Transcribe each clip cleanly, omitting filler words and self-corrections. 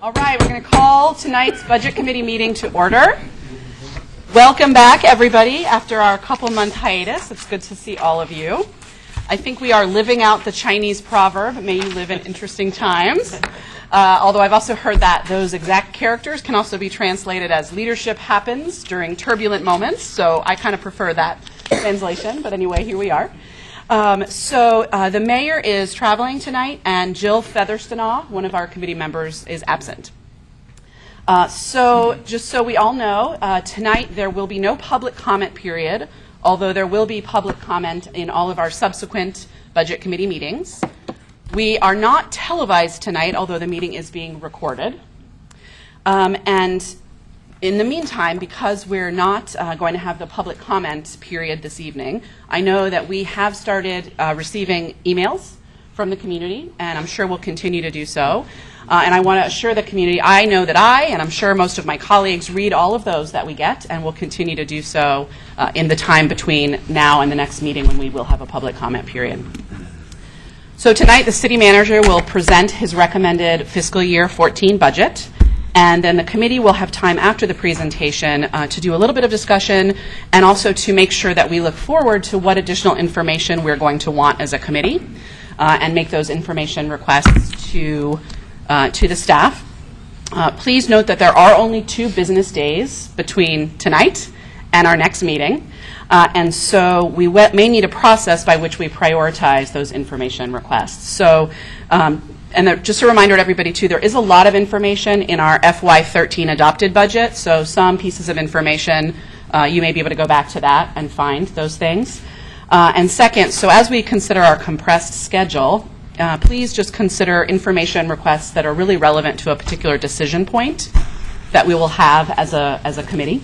All right, we're going to call tonight's Budget Committee meeting to order. Welcome back, everybody, after our couple-month hiatus. It's good to see all of you. I think we are living out the Chinese proverb, may you live in interesting times. Although I've also heard that those exact characters can also be translated as leadership happens during turbulent moments, so I kind of prefer that translation, but anyway, here we are. The mayor is traveling tonight, and Jill Featherstonaw, one of our committee members, is absent. Just so we all know, tonight there will be no public comment period, although there will be public comment in all of our subsequent budget committee meetings. We are not televised tonight, although the meeting is being recorded. And in the meantime, because we're not going to have the public comment period this evening, I know that we have started receiving emails from the community, and I'm sure we'll continue to do so. And I want to assure the community, I know that and I'm sure most of my colleagues read all of those that we get, and will continue to do so in the time between now and the next meeting when we will have a public comment period. So tonight, the city manager will present his recommended fiscal year 14 budget. And then the committee will have time after the presentation to do a little bit of discussion and also to make sure that we look forward to what additional information we're going to want as a committee and make those information requests to the staff. Please note that there are only 2 business days between tonight and our next meeting. And so we may need a process by which we prioritize those information requests. So. And just a reminder to everybody, too, there is a lot of information in our FY13 adopted budget, so some pieces of information, you may be able to go back to that and find those things. And second, so as we consider our compressed schedule, please just consider information requests that are really relevant to a particular decision point that we will have as a committee.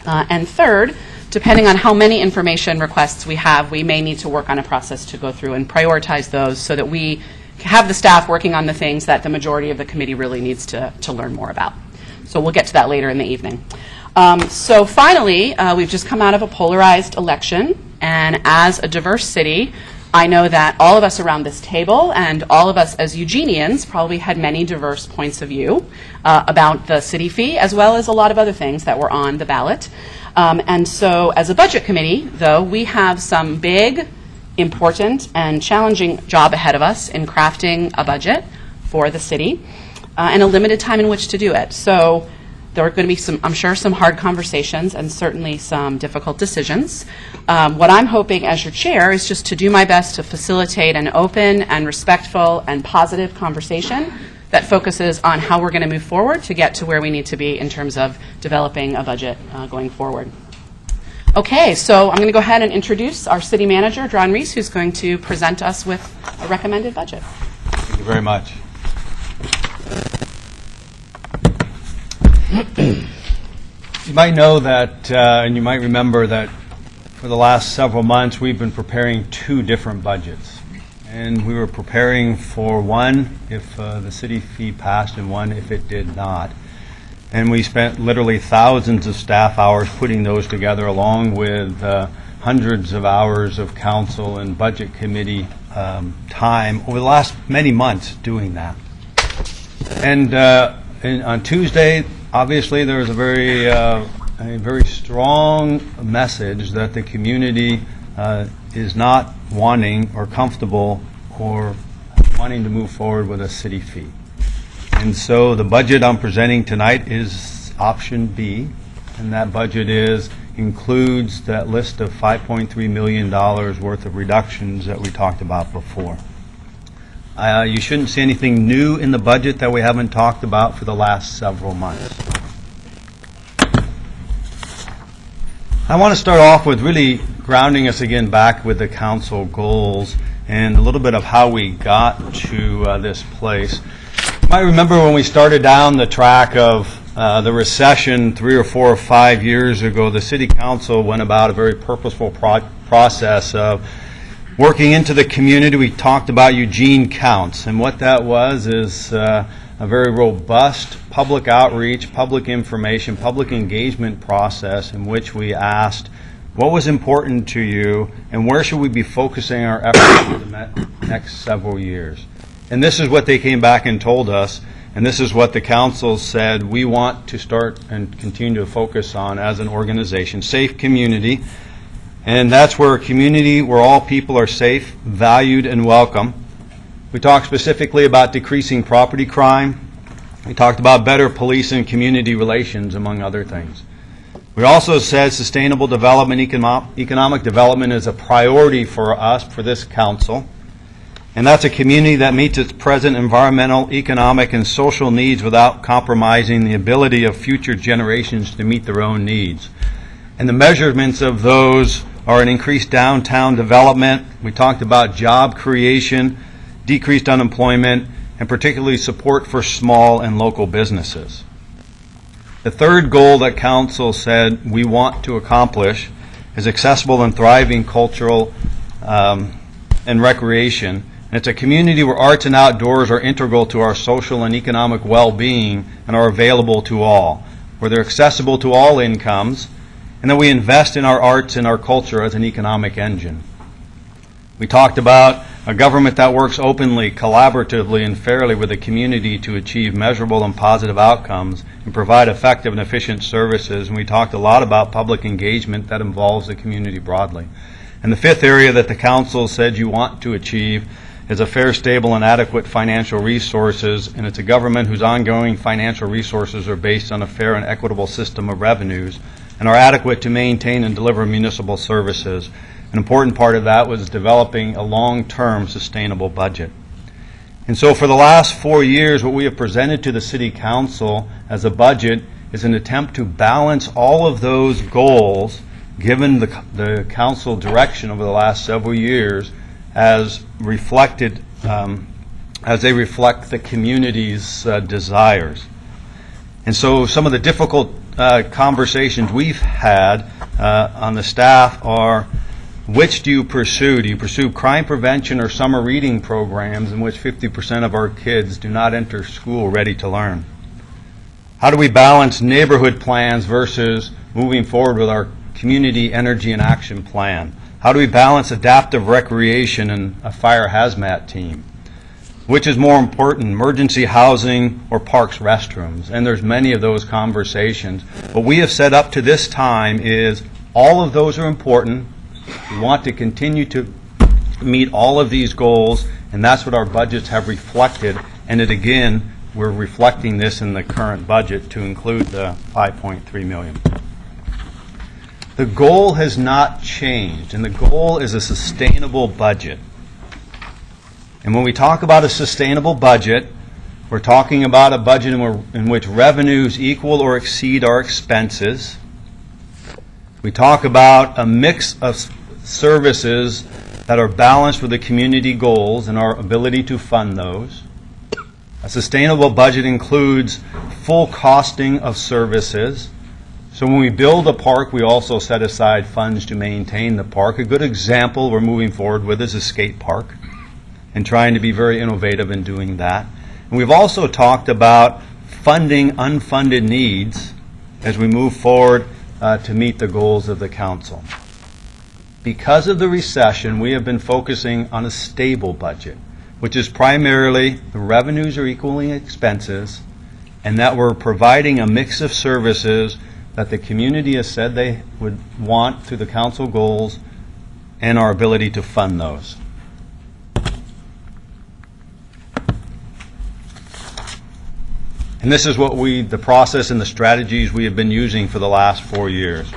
And third, depending on how many information requests we have, we may need to work on a process to go through and prioritize those so that we have the staff working on the things that the majority of the committee really needs to learn more about. So we'll get to that later in the evening. So finally, we've just come out of a polarized election, and as a diverse city, I know that all of us around this table and all of us as Eugenians probably had many diverse points of view about the city fee, as well as a lot of other things that were on the ballot. And so as a budget committee, though, we have some big, important and challenging job ahead of us in crafting a budget for the city and a limited time in which to do it. So there are going to be some, I'm sure, some hard conversations and certainly some difficult decisions. What I'm hoping as your chair is just to do my best to facilitate an open and respectful and positive conversation that focuses on how we're going to move forward to get to where we need to be in terms of developing a budget going forward. Okay, so I'm going to go ahead and introduce our city manager, John Reese, who's going to present us with a recommended budget. Thank you very much. You might know that, and you might remember that for the last several months we've been preparing 2 different budgets. And we were preparing for one if the city fee passed and one if it did not. And we spent literally thousands of staff hours putting those together, along with hundreds of hours of council and budget committee time over the last many months doing that. And on Tuesday, obviously, there was a very strong message that the community is not wanting or comfortable or wanting to move forward with a city fee. And so the budget I'm presenting tonight is option B, and that budget includes that list of $5.3 million worth of reductions that we talked about before. You shouldn't see anything new in the budget that we haven't talked about for the last several months. I want to start off with really grounding us again back with the council goals and a little bit of how we got to this place. You might remember when we started down the track of the recession 3 or 4 or 5 years ago, the City Council went about a very purposeful process of working into the community. We talked about Eugene counts, and what that was is a very robust public outreach, public information, public engagement process in which we asked what was important to you and where should we be focusing our efforts for the next several years. And this is what they came back and told us, And this is what the council said we want to start and continue to focus on as an organization: safe community. And that's where a community where all people are safe, valued, and welcome. We talked specifically about decreasing property crime. We talked about better police and community relations, among other things. We also said sustainable development, economic development is a priority for us, for this council. And that's a community that meets its present environmental, economic, and social needs without compromising the ability of future generations to meet their own needs. And the measurements of those are an increased downtown development. We talked about job creation, decreased unemployment, and particularly support for small and local businesses. The third goal that council said we want to accomplish is accessible and thriving cultural and recreation. And it's a community where arts and outdoors are integral to our social and economic well-being and are available to all, where they're accessible to all incomes, and that we invest in our arts and our culture as an economic engine. We talked about a government that works openly, collaboratively, and fairly with the community to achieve measurable and positive outcomes and provide effective and efficient services. And we talked a lot about public engagement that involves the community broadly. And the fifth area that the council said you want to achieve is a fair, stable, and adequate financial resources, and it's a government whose ongoing financial resources are based on a fair and equitable system of revenues and are adequate to maintain and deliver municipal services. An important part of that was developing a long-term sustainable budget. And so for the last 4 years, what we have presented to the City Council as a budget is an attempt to balance all of those goals, given the Council direction over the last several years, as reflected, as they reflect the community's desires. And so some of the difficult conversations we've had on the staff are, which do you pursue? Do you pursue crime prevention or summer reading programs in which 50% of our kids do not enter school ready to learn? How do we balance neighborhood plans versus moving forward with our community energy and action plan? How do we balance adaptive recreation and a fire hazmat team? Which is more important, emergency housing or parks restrooms? And there's many of those conversations. What we have set up to this time is all of those are important. We want to continue to meet all of these goals, and that's what our budgets have reflected. And it, again, we're reflecting this in the current budget to include the $5.3 million. The goal has not changed, and the goal is a sustainable budget. And when we talk about a sustainable budget, we're talking about a budget in which revenues equal or exceed our expenses. We talk about a mix of services that are balanced with the community goals and our ability to fund those. A sustainable budget includes full costing of services. So when we build a park, we also set aside funds to maintain the park. A good example we're moving forward with is a skate park and trying to be very innovative in doing that. And we've also talked about funding unfunded needs as we move forward to meet the goals of the council. Because of the recession, we have been focusing on a stable budget, which is primarily the revenues are equaling expenses, and that we're providing a mix of services that the community has said they would want through the council goals and our ability to fund those. And this is what the process and the strategies we have been using for the last 4 years.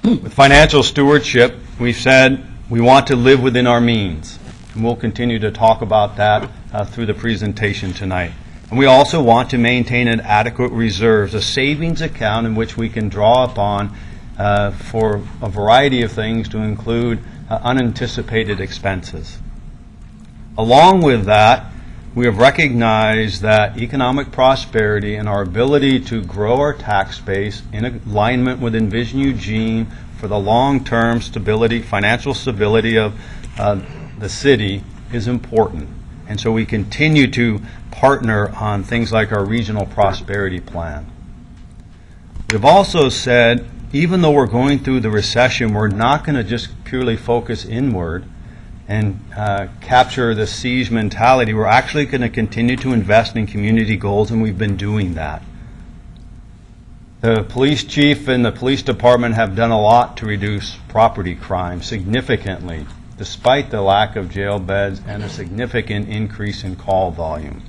With financial stewardship, we've said we want to live within our means. And we'll continue to talk about that through the presentation tonight. And we also want to maintain an adequate reserves, a savings account in which we can draw upon for a variety of things to include unanticipated expenses. Along with that, we have recognized that economic prosperity and our ability to grow our tax base in alignment with Envision Eugene for the long-term stability, financial stability of the city is important. And so we continue to partner on things like our regional prosperity plan. We've also said, even though we're going through the recession, we're not going to just purely focus inward, and capture the siege mentality, we're actually going to continue to invest in community goals, and we've been doing that. The police chief and the police department have done a lot to reduce property crime significantly, despite the lack of jail beds and a significant increase in call volume.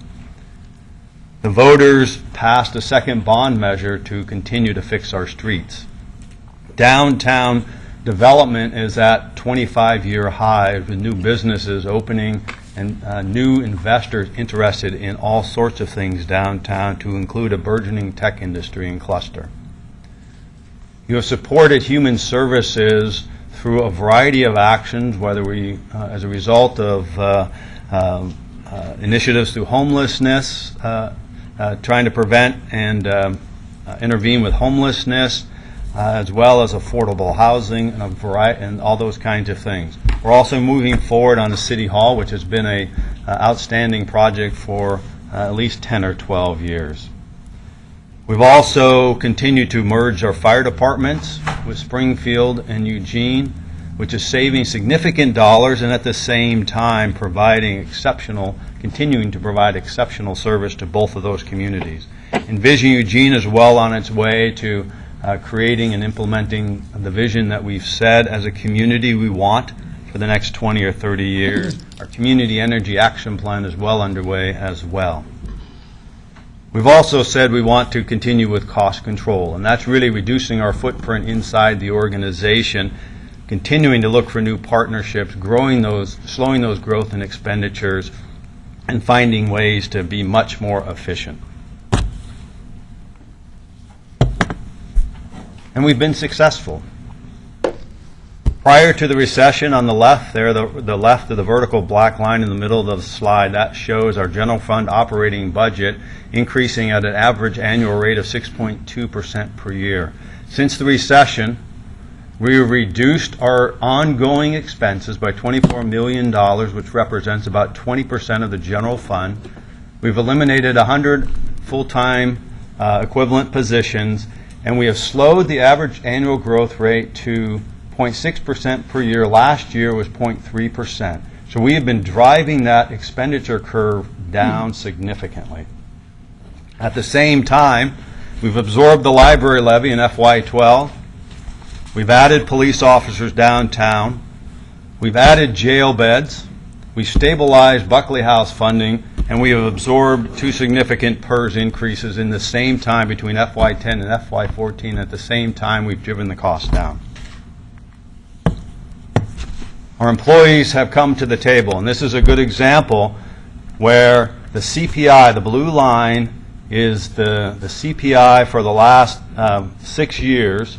The voters passed a second bond measure to continue to fix our streets. Downtown development is at 25-year highs with new businesses opening and new investors interested in all sorts of things downtown, to include a burgeoning tech industry and cluster. You have supported human services through a variety of actions, whether we, as a result of initiatives through homelessness, trying to prevent and intervene with homelessness, as well as affordable housing and, and all those kinds of things. We're also moving forward on the City Hall, which has been an outstanding project for at least 10 or 12 years. We've also continued to merge our fire departments with Springfield and Eugene, which is saving significant dollars and at the same time continuing to provide exceptional service to both of those communities. Envision Eugene is well on its way to creating and implementing the vision that we've said as a community we want for the next 20 or 30 years. Our Community Energy Action Plan is well underway as well. We've also said we want to continue with cost control, and that's really reducing our footprint inside the organization, continuing to look for new partnerships, slowing those growth in expenditures, and finding ways to be much more efficient. And we've been successful. Prior to the recession, on the left there, the left of the vertical black line in the middle of the slide, that shows our general fund operating budget increasing at an average annual rate of 6.2% per year. Since the recession, we reduced our ongoing expenses by $24 million, which represents about 20% of the general fund. We've eliminated 100 full-time equivalent positions, and we have slowed the average annual growth rate to 0.6% per year. Last year was 0.3%. So we have been driving that expenditure curve down significantly. At the same time, we've absorbed the library levy in FY12. We've added police officers downtown. We've added jail beds. We've stabilized Buckley House funding, and we have absorbed 2 significant PERS increases in the same time between FY10 and FY14. At the same time, we've driven the cost down. Our employees have come to the table, and this is a good example where the CPI, the blue line, is the CPI for the last 6 years,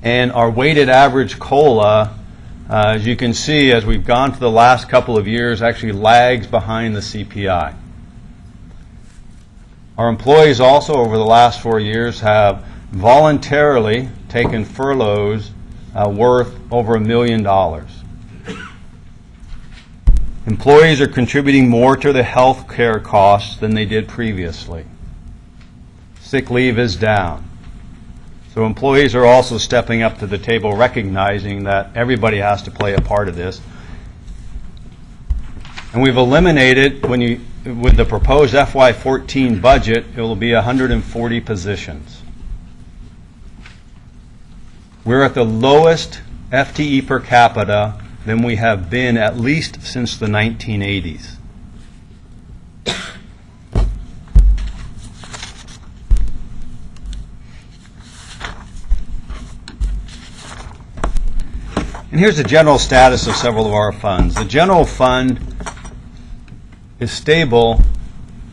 and our weighted average COLA, as you can see, as we've gone for the last couple of years, actually lags behind the CPI. Our employees also, over the last 4 years, have voluntarily taken furloughs worth over $1 million. Employees are contributing more to the health care costs than they did previously. Sick leave is down. So employees are also stepping up to the table, recognizing that everybody has to play a part of this. And we've eliminated, with the proposed FY14 budget, it will be 140 positions. We're at the lowest FTE per capita than we have been at least since the 1980s. And here's the general status of several of our funds. The general fund is stable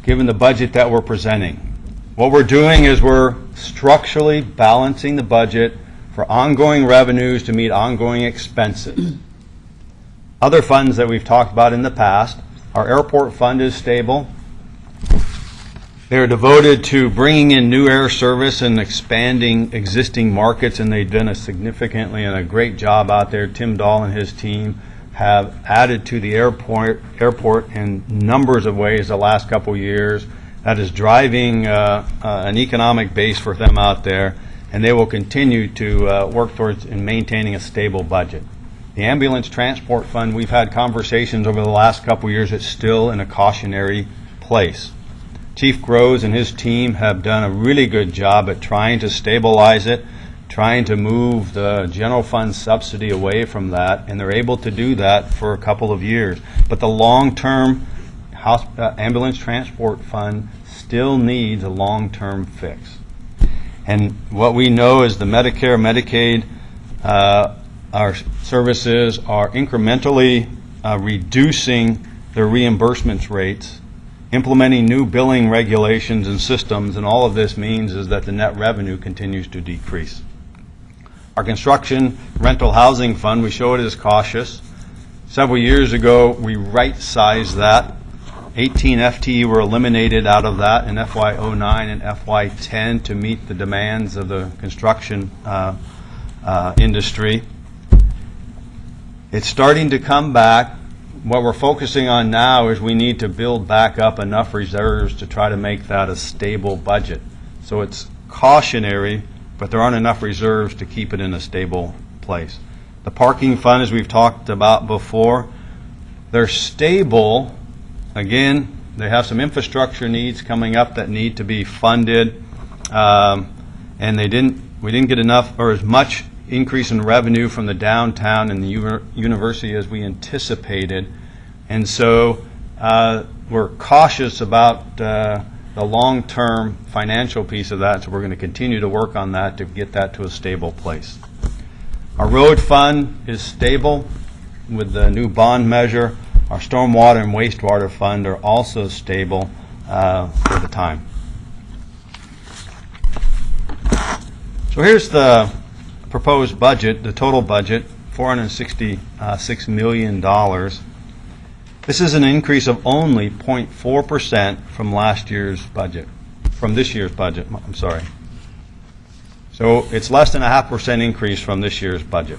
given the budget that we're presenting. What we're doing is we're structurally balancing the budget for ongoing revenues to meet ongoing expenses. Other funds that we've talked about in the past, our airport fund is stable. They're devoted to bringing in new air service and expanding existing markets, and they've done a significantly and a great job out there. Tim Dahl and his team have added to the airport in numbers of ways the last couple years. That is driving an economic base for them out there, and they will continue to work towards in maintaining a stable budget. The ambulance transport fund, we've had conversations over the last couple of years, it's still in a cautionary place. Chief Groves and his team have done a really good job at trying to stabilize it, trying to move the general fund subsidy away from that, and they're able to do that for a couple of years. But the long-term ambulance transport fund still needs a long-term fix. And what we know is the Medicare, Medicaid, our services are incrementally reducing their reimbursements rates, implementing new billing regulations and systems, and all of this means is that the net revenue continues to decrease. Our construction rental housing fund, we show it as cautious. Several years ago, we right-sized that. 18 FTE were eliminated out of that in FY09 and FY10 to meet the demands of the construction industry. It's starting to come back. What we're focusing on now is we need to build back up enough reserves to try to make that a stable budget. So it's cautionary, but there aren't enough reserves to keep it in a stable place. The parking fund, as we've talked about before, they're stable. Again, they have some infrastructure needs coming up that need to be funded, and we didn't get enough or as much increase in revenue from the downtown and the university as we anticipated, and so we're cautious about the long-term financial piece of that, so we're going to continue to work on that to get that to a stable place. Our road fund is stable with the new bond measure. Our stormwater and wastewater fund are also stable for the time. So here's the proposed budget, the total budget, $466 million. This is an increase of only 0.4% from last year's budget, from this year's budget, I'm sorry. So it's less than a 0.5% increase from this year's budget.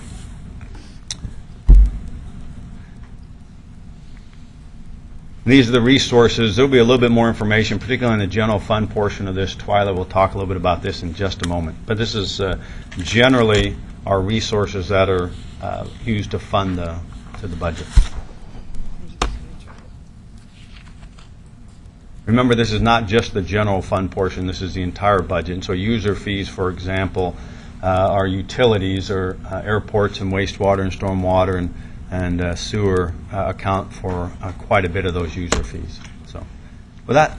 These are the resources. There'll be a little bit more information, particularly on the general fund portion of this. Twyla will talk a little bit about this in just a moment. But this is generally our resources that are used to fund the budget. Remember, this is not just the general fund portion. This is the entire budget. And so user fees, for example, our utilities or airports and wastewater and stormwater and sewer account for quite a bit of those user fees. So with that,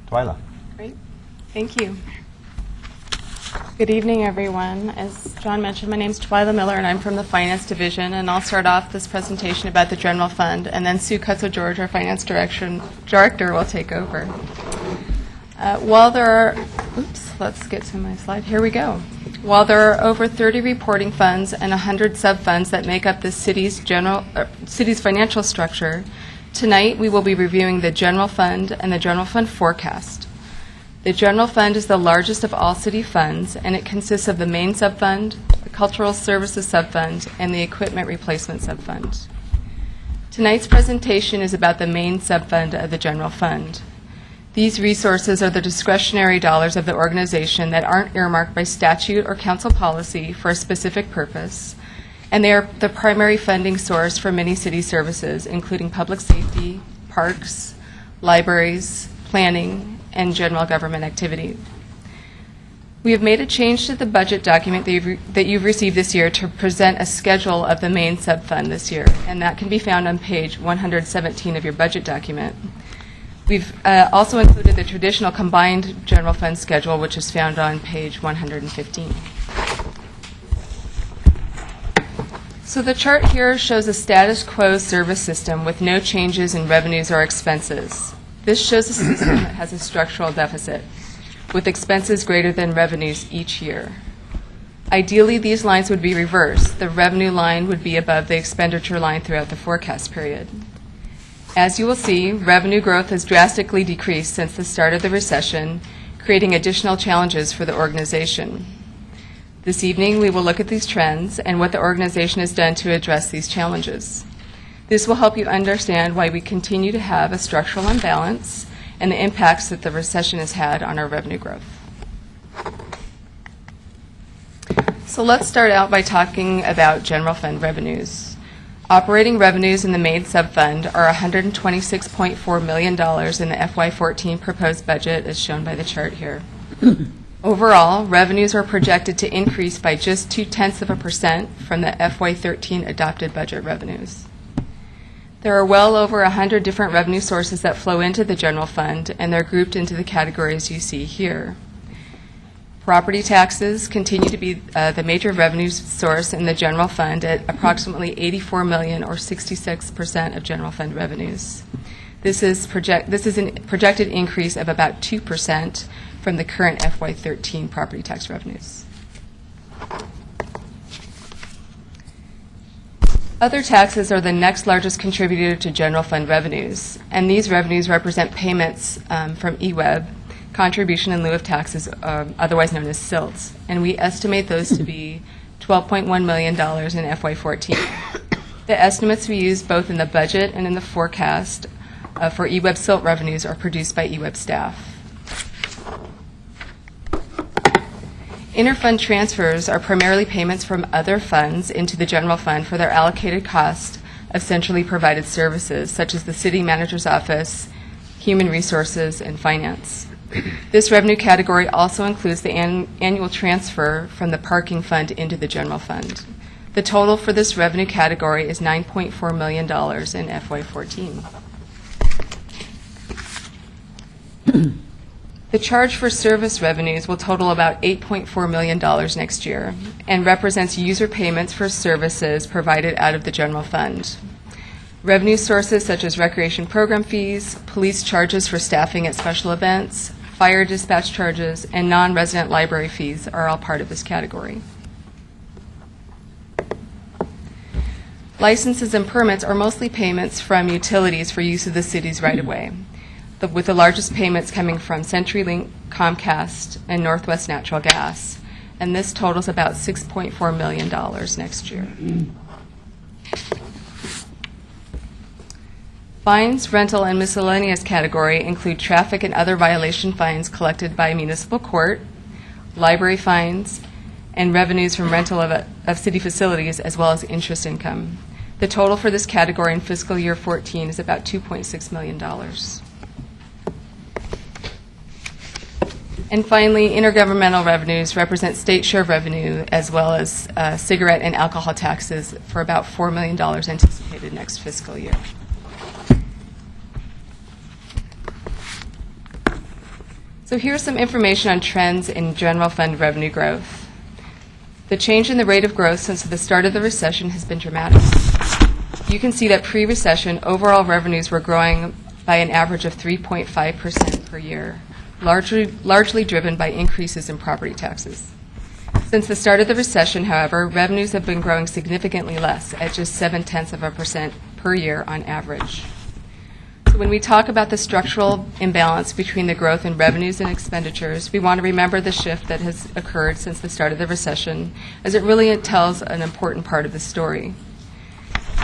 Twyla. Great. Thank you. Good evening, everyone. As John mentioned, my name is Twyla Miller, and I'm from the Finance Division. And I'll start off this presentation about the General Fund, and then Sue Cutso-George, our Finance Director, will take over. While there are, let's get to my slide. Here we go. While there are over 30 reporting funds and 100 sub-funds that make up the city's financial structure, tonight we will be reviewing the General Fund and the General Fund forecast. The General Fund is the largest of all city funds, and it consists of the main sub-fund, the Cultural Services sub-fund, and the Equipment Replacement sub-fund. Tonight's presentation is about the main sub-fund of the General Fund. These resources are the discretionary dollars of the organization that aren't earmarked by statute or council policy for a specific purpose, and they are the primary funding source for many city services, including public safety, parks, libraries, planning, and general government activity. We have made a change to the budget document that you've received this year to present a schedule of the main sub-fund this year, and that can be found on page 117 of your budget document. We've also included the traditional combined general fund schedule, which is found on page 115. So the chart here shows a status quo service system with no changes in revenues or expenses. This shows a system that has a structural deficit, with expenses greater than revenues each year. Ideally, these lines would be reversed. The revenue line would be above the expenditure line throughout the forecast period. As you will see, revenue growth has drastically decreased since the start of the recession, creating additional challenges for the organization. This evening, we will look at these trends and what the organization has done to address these challenges. This will help you understand why we continue to have a structural imbalance and the impacts that the recession has had on our revenue growth. So let's start out by talking about general fund revenues. Operating revenues in the main subfund are $126.4 million in the FY14 proposed budget, as shown by the chart here. Overall, revenues are projected to increase by just 0.2% from the FY13 adopted budget revenues. There are well over 100 different revenue sources that flow into the general fund, and they're grouped into the categories you see here. Property taxes continue to be the major revenue source in the general fund at approximately $84 million, or 66% of general fund revenues. This is a projected increase of about 2% from the current FY13 property tax revenues. Other taxes are the next largest contributor to general fund revenues, and these revenues represent payments from EWEB, contribution in lieu of taxes, otherwise known as SILTs, and we estimate those to be $12.1 million in FY14. The estimates we use both in the budget and in the forecast for EWEB SILT revenues are produced by EWEB staff. Interfund transfers are primarily payments from other funds into the general fund for their allocated cost of centrally provided services, such as the city manager's office, human resources, and finance. This revenue category also includes the annual transfer from the parking fund into the general fund. The total for this revenue category is $9.4 million in FY14. The charge for service revenues will total about $8.4 million next year and represents user payments for services provided out of the general fund. Revenue sources such as recreation program fees, police charges for staffing at special events, fire dispatch charges, and non-resident library fees are all part of this category. Licenses and permits are mostly payments from utilities for use of the city's right-of-way, with the largest payments coming from CenturyLink, Comcast, and Northwest Natural Gas, and this totals about $6.4 million next year. Fines, rental, and miscellaneous category include traffic and other violation fines collected by municipal court, library fines, and revenues from rental of city facilities, as well as interest income. The total for this category in fiscal year 14 is about $2.6 million. And finally, intergovernmental revenues represent state share revenue as well as cigarette and alcohol taxes for about $4 million anticipated next fiscal year. So here's some information on trends in general fund revenue growth. The change in the rate of growth since the start of the recession has been dramatic. You can see that pre-recession overall revenues were growing by an average of 3.5% per year, largely driven by increases in property taxes. Since the start of the recession, however, revenues have been growing significantly less, at just 0.7% per year on average. So when we talk about the structural imbalance between the growth in revenues and expenditures, we want to remember the shift that has occurred since the start of the recession, as it really tells an important part of the story.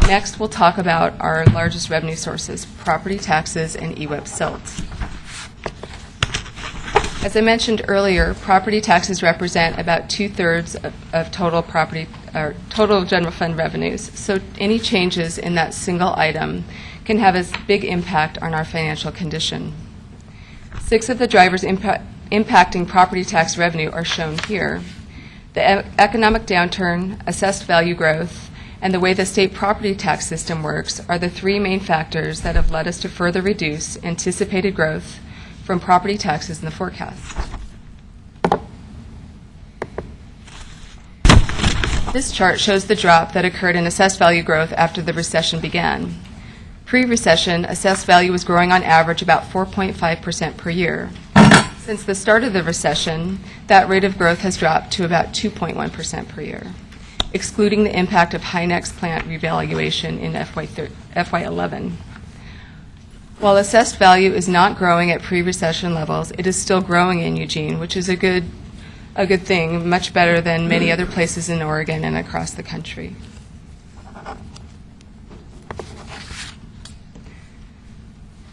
Next, we'll talk about our largest revenue sources, property taxes and EWEB SILT. As I mentioned earlier, property taxes represent about 2/3 of total general fund revenues. So any changes in that single item can have a big impact on our financial condition. 6 of the drivers impacting property tax revenue are shown here. The economic downturn, assessed value growth, and the way the state property tax system works are the 3 main factors that have led us to further reduce anticipated growth from property taxes in the forecast. This chart shows the drop that occurred in assessed value growth after the recession began. Pre-recession, assessed value was growing on average about 4.5% per year. Since the start of the recession, that rate of growth has dropped to about 2.1% per year, excluding the impact of Hynex plant revaluation in FY11. While assessed value is not growing at pre-recession levels, it is still growing in Eugene, which is a good thing, much better than many other places in Oregon and across the country.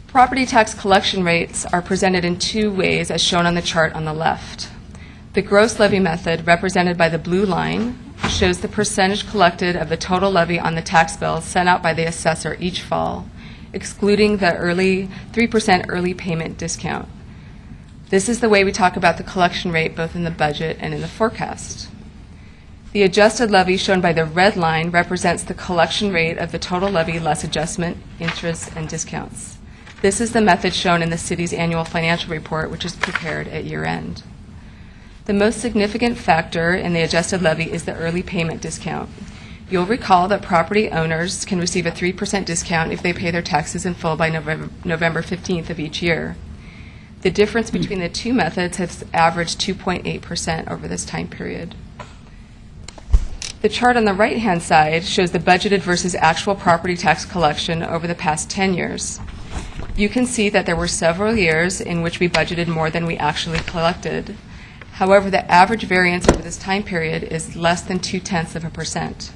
Property tax collection rates are presented in 2 ways, as shown on the chart on the left. The gross levy method, represented by the blue line, shows the percentage collected of the total levy on the tax bill sent out by the assessor each fall, excluding the 3% early payment discount. This is the way we talk about the collection rate both in the budget and in the forecast. The adjusted levy shown by the red line represents the collection rate of the total levy less adjustment, interest, and discounts. This is the method shown in the city's annual financial report, which is prepared at year end. The most significant factor in the adjusted levy is the early payment discount. You'll recall that property owners can receive a 3% discount if they pay their taxes in full by November 15th of each year. The difference between the two methods has averaged 2.8% over this time period. The chart on the right-hand side shows the budgeted versus actual property tax collection over the past 10 years. You can see that there were several years in which we budgeted more than we actually collected. However, the average variance over this time period is less than 0.2%.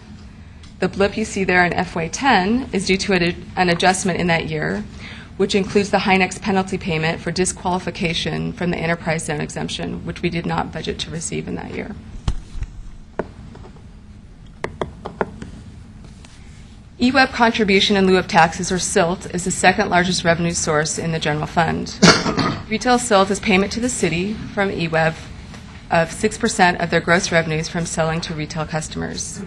The blip you see there in FY10 is due to an adjustment in that year, which includes the Hynex penalty payment for disqualification from the enterprise zone exemption, which we did not budget to receive in that year. EWEB contribution in lieu of taxes, or SILT, is the second largest revenue source in the general fund. Retail SILT is payment to the city from EWEB of 6% of their gross revenues from selling to retail customers.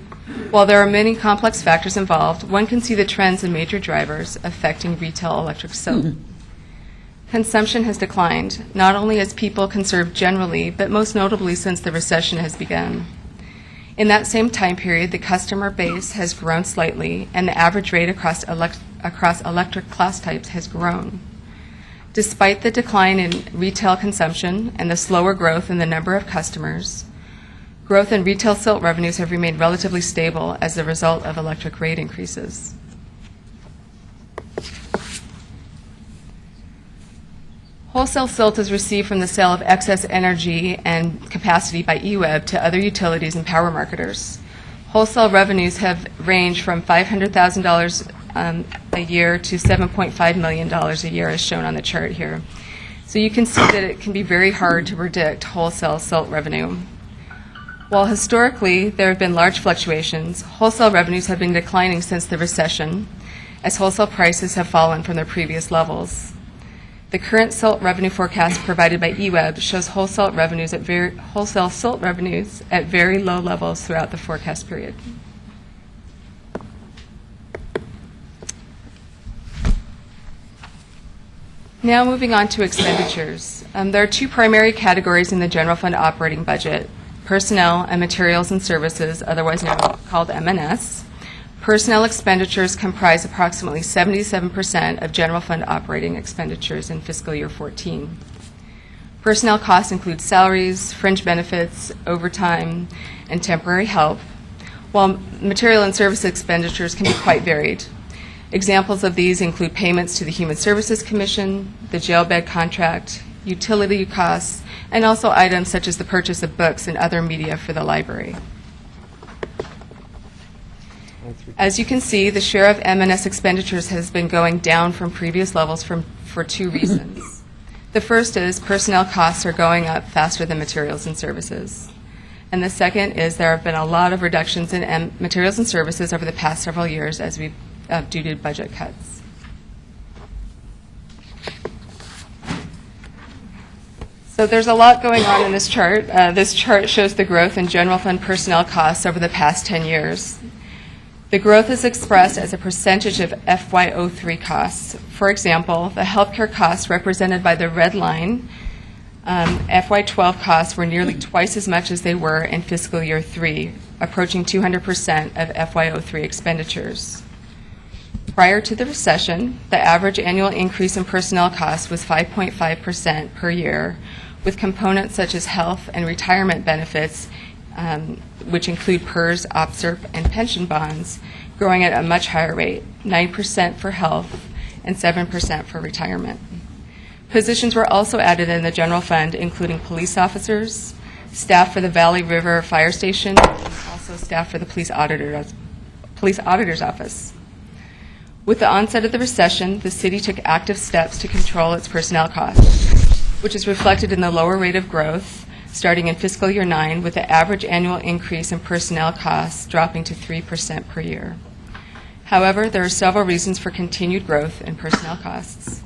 While there are many complex factors involved, one can see the trends and major drivers affecting retail electric SILT. Consumption has declined, not only as people conserve generally, but most notably since the recession has begun. In that same time period, the customer base has grown slightly, and the average rate across electric class types has grown. Despite the decline in retail consumption and the slower growth in the number of customers, growth in retail SILT revenues have remained relatively stable as a result of electric rate increases. Wholesale SILT is received from the sale of excess energy and capacity by EWEB to other utilities and power marketers. Wholesale revenues have ranged from $500,000 a year to $7.5 million a year, as shown on the chart here. So you can see that it can be very hard to predict wholesale SILT revenue. While historically there have been large fluctuations, wholesale revenues have been declining since the recession, as wholesale prices have fallen from their previous levels. The current SILT revenue forecast provided by EWEB shows wholesale SILT revenues at very low levels throughout the forecast period. Now moving on to expenditures. There are two primary categories in the general fund operating budget: personnel and materials and services, otherwise now called M&S. Personnel expenditures comprise approximately 77% of general fund operating expenditures in fiscal year 14. Personnel costs include salaries, fringe benefits, overtime, and temporary help, while material and service expenditures can be quite varied. Examples of these include payments to the Human Services Commission, the jail bed contract, utility costs, and also items such as the purchase of books and other media for the library. As you can see, the share of M&S expenditures has been going down from previous levels for two reasons. The first is personnel costs are going up faster than materials and services. And the second is there have been a lot of reductions in materials and services over the past several years as we've due to budget cuts. So there's a lot going on in this chart. This chart shows the growth in general fund personnel costs over the past 10 years. The growth is expressed as a percentage of FY03 costs. For example, the healthcare costs represented by the red line, FY12 costs were nearly twice as much as they were in fiscal year 3, approaching 200% of FY03 expenditures. Prior to the recession, the average annual increase in personnel costs was 5.5% per year, with components such as health and retirement benefits, which include PERS, OPSRP, and pension bonds, growing at a much higher rate, 9% for health and 7% for retirement. Positions were also added in the general fund, including police officers, staff for the Valley River Fire Station, and also staff for the police auditor's office. With the onset of the recession, the city took active steps to control its personnel costs, which is reflected in the lower rate of growth starting in fiscal year 9, with the average annual increase in personnel costs dropping to 3% per year. However, there are several reasons for continued growth in personnel costs.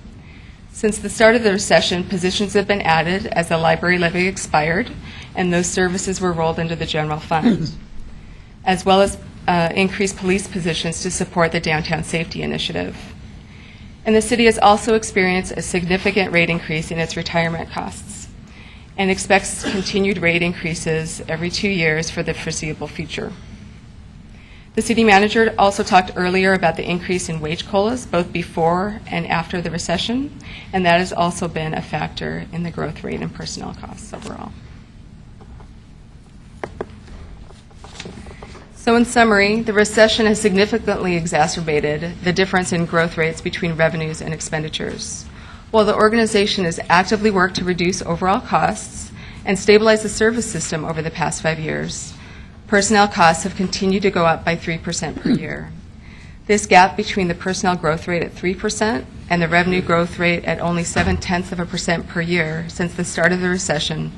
Since the start of the recession, positions have been added as the library levy expired, and those services were rolled into the general fund, as well as increased police positions to support the Downtown Safety Initiative. And the city has also experienced a significant rate increase in its retirement costs and expects continued rate increases every 2 years for the foreseeable future. The city manager also talked earlier about the increase in wage COLAs both before and after the recession, and that has also been a factor in the growth rate in personnel costs overall. So in summary, the recession has significantly exacerbated the difference in growth rates between revenues and expenditures. While the organization has actively worked to reduce overall costs and stabilize the service system over the past 5 years, personnel costs have continued to go up by 3% per year. This gap between the personnel growth rate at 3% and the revenue growth rate at only 0.7% per year since the start of the recession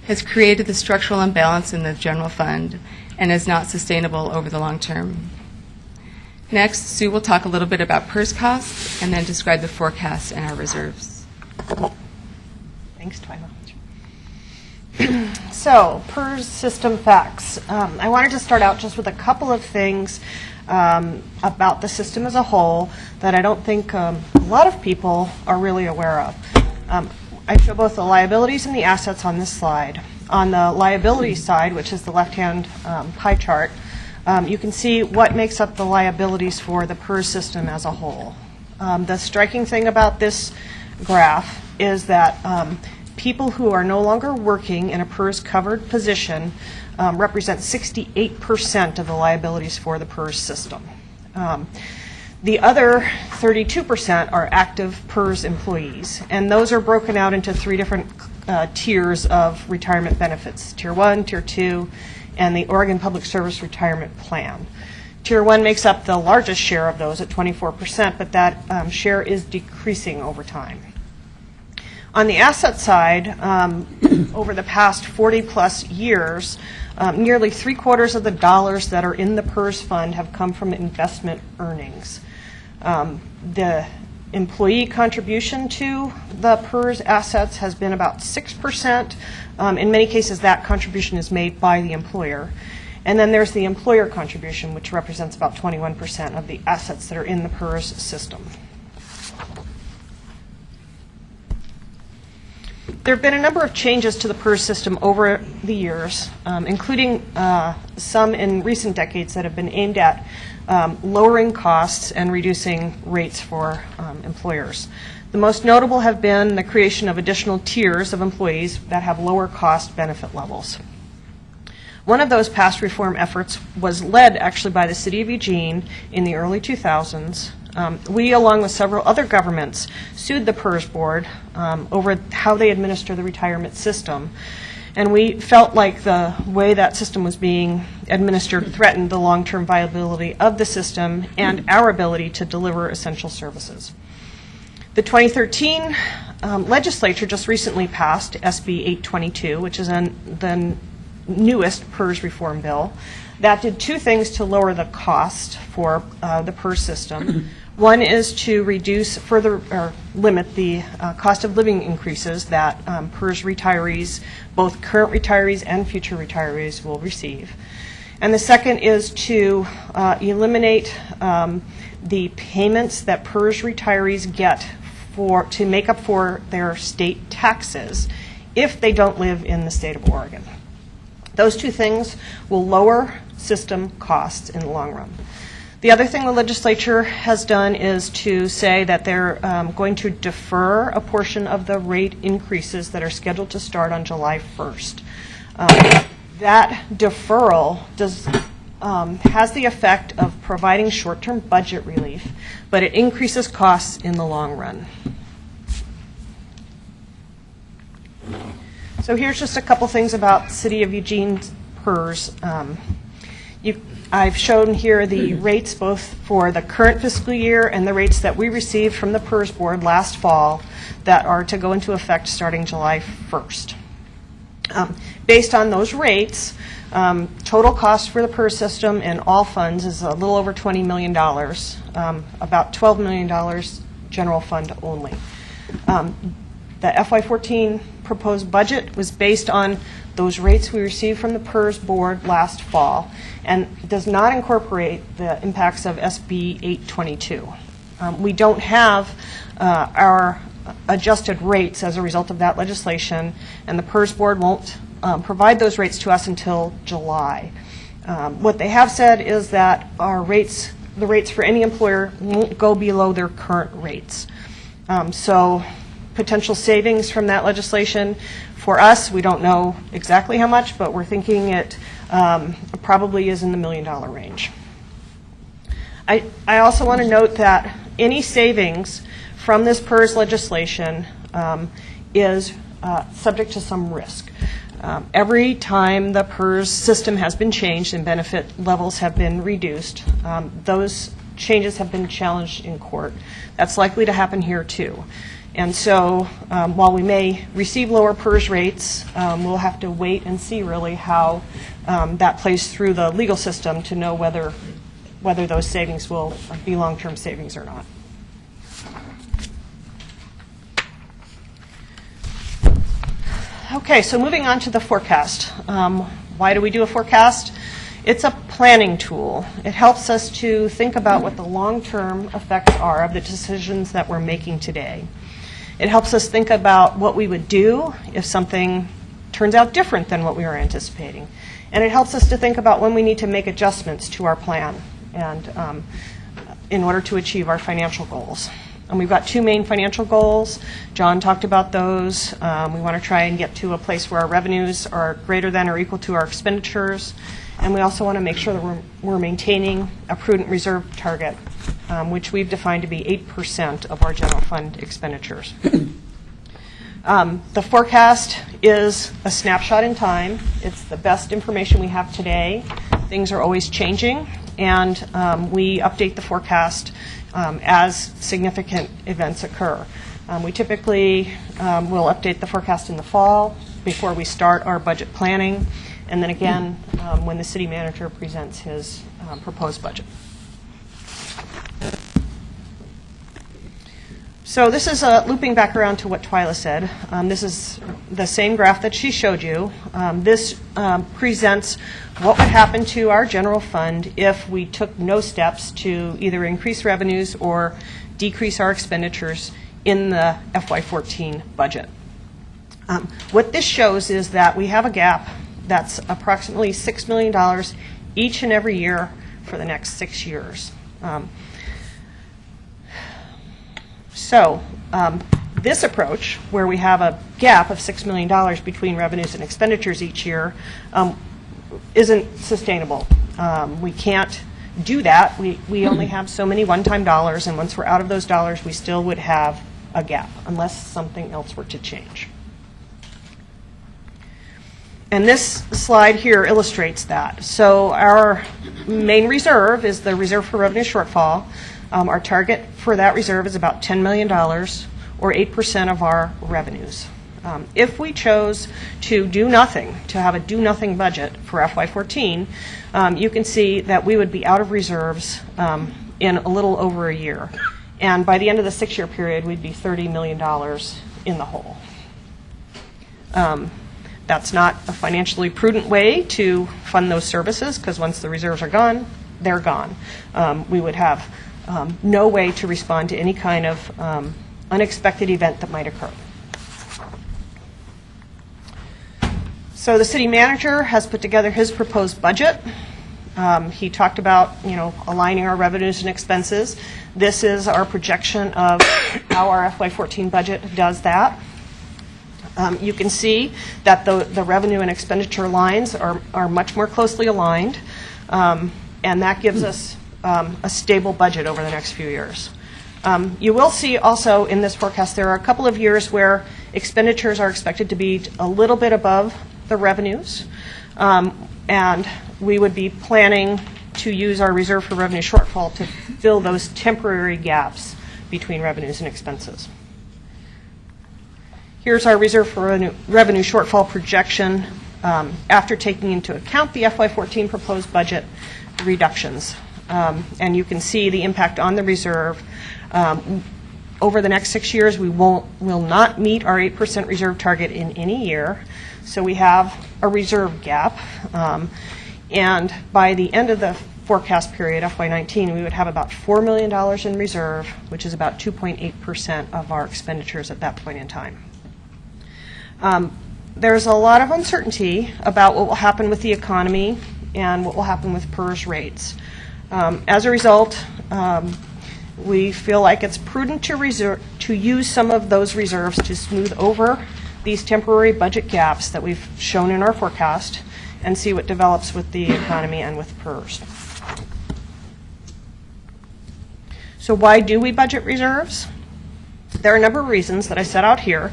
has created the structural imbalance in the general fund and is not sustainable over the long term. Next, Sue will talk a little bit about PERS costs and then describe the forecast and our reserves. Thanks, Twyla. So, PERS system facts. I wanted to start out just with a couple of things about the system as a whole that I don't think a lot of people are really aware of. I show both the liabilities and the assets on this slide. On the liability side, which is the left-hand pie chart, you can see what makes up the liabilities for the PERS system as a whole. The striking thing about this graph is that people who are no longer working in a PERS-covered position represent 68% of the liabilities for the PERS system. The other 32% are active PERS employees, and those are broken out into 3 different tiers of retirement benefits: Tier 1, Tier 2, and the Oregon Public Service Retirement Plan. Tier 1 makes up the largest share of those at 24%, but that share is decreasing over time. On the asset side, over the past 40-plus years, nearly 3/4 of the dollars that are in the PERS fund have come from investment earnings. The employee contribution to the PERS assets has been about 6%. In many cases, that contribution is made by the employer. And then there's the employer contribution, which represents about 21% of the assets that are in the PERS system. There have been a number of changes to the PERS system over the years, including some in recent decades that have been aimed at lowering costs and reducing rates for employers. The most notable have been the creation of additional tiers of employees that have lower cost benefit levels. One of those past reform efforts was led actually by the City of Eugene in the early 2000s. We, along with several other governments, sued the PERS board over how they administer the retirement system. And we felt like the way that system was being administered threatened the long-term viability of the system and our ability to deliver essential services. The 2013 legislature just recently passed SB 822, which is the newest PERS reform bill. That did 2 things to lower the cost for the PERS system. One is to reduce further or limit the cost of living increases that PERS retirees, both current retirees and future retirees, will receive. And the second is to eliminate the payments that PERS retirees get to make up for their state taxes if they don't live in the state of Oregon. Those 2 things will lower system costs in the long run. The other thing the legislature has done is to say that they're going to defer a portion of the rate increases that are scheduled to start on July 1st. That deferral has the effect of providing short-term budget relief, but it increases costs in the long run. So here's just a couple things about the City of Eugene's PERS. I've shown here the rates both for the current fiscal year and the rates that we received from the PERS board last fall that are to go into effect starting July 1st. Based on those rates, total cost for the PERS system and all funds is a little over $20 million, about $12 million general fund only. The FY14 proposed budget was based on those rates we received from the PERS board last fall and does not incorporate the impacts of SB 822. We don't have our adjusted rates as a result of that legislation, and the PERS board won't provide those rates to us until July. What they have said is that our rates, the rates for any employer, won't go below their current rates. So potential savings from that legislation for us, we don't know exactly how much, but we're thinking it probably is in the $1 million range. I also want to note that any savings from this PERS legislation is subject to some risk. Every time the PERS system has been changed and benefit levels have been reduced, those changes have been challenged in court. That's likely to happen here too. And so while we may receive lower PERS rates, we'll have to wait and see really how that plays through the legal system to know whether those savings will be long-term savings or not. Okay, so moving on to the forecast. Why do we do a forecast? It's a planning tool. It helps us to think about what the long-term effects are of the decisions that we're making today. It helps us think about what we would do if something turns out different than what we were anticipating. And it helps us to think about when we need to make adjustments to our plan and in order to achieve our financial goals. And we've got two main financial goals. John talked about those. We want to try and get to a place where our revenues are greater than or equal to our expenditures. And we also want to make sure that we're maintaining a prudent reserve target, which we've defined to be 8% of our general fund expenditures. The forecast is a snapshot in time. It's the best information we have today. Things are always changing, and we update the forecast as significant events occur. We typically will update the forecast in the fall before we start our budget planning, and then again when the city manager presents his proposed budget. So this is looping back around to what Twyla said. This is the same graph that she showed you. This presents what would happen to our general fund if we took no steps to either increase revenues or decrease our expenditures in the FY14 budget. What this shows is that we have a gap that's approximately $6 million each and every year for the next 6 years. So this approach, where we have a gap of $6 million between revenues and expenditures each year, isn't sustainable. We can't do that. We only have so many one-time dollars, and once we're out of those dollars, we still would have a gap, unless something else were to change. And this slide here illustrates that. So our main reserve is the reserve for revenue shortfall. Our target for that reserve is about $10 million, or 8% of our revenues. If we chose to do nothing, to have a do-nothing budget for FY14, you can see that we would be out of reserves in a little over a year. And by the end of the 6-year period, we'd be $30 million in the hole. That's not a financially prudent way to fund those services, because once the reserves are gone, they're gone. We would have no way to respond to any kind of unexpected event that might occur. So the city manager has put together his proposed budget. He talked about, aligning our revenues and expenses. This is our projection of how our FY14 budget does that. You can see that the revenue and expenditure lines are much more closely aligned, and that gives us a stable budget over the next few years. You will see also in this forecast there are a couple of years where expenditures are expected to be a little bit above the revenues, and we would be planning to use our reserve for revenue shortfall to fill those temporary gaps between revenues and expenses. Here's our reserve for revenue shortfall projection after taking into account the FY14 proposed budget reductions. And you can see the impact on the reserve. Over the next 6 years, we will not meet our 8% reserve target in any year. So we have a reserve gap. And by the end of the forecast period, FY19, we would have about $4 million in reserve, which is about 2.8% of our expenditures at that point in time. There's a lot of uncertainty about what will happen with the economy and what will happen with PERS rates. As a result, we feel like it's prudent to use some of those reserves to smooth over these temporary budget gaps that we've shown in our forecast and see what develops with the economy and with PERS. So why do we budget reserves? There are a number of reasons that I set out here,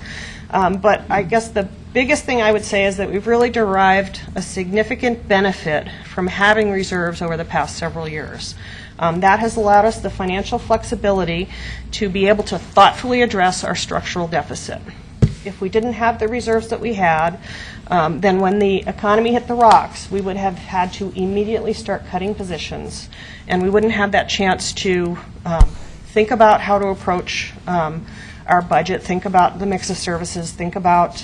but I guess the biggest thing I would say is that we've really derived a significant benefit from having reserves over the past several years. That has allowed us the financial flexibility to be able to thoughtfully address our structural deficit. If we didn't have the reserves that we had, then when the economy hit the rocks, we would have had to immediately start cutting positions, and we wouldn't have that chance to think about how to approach our budget, think about the mix of services, think about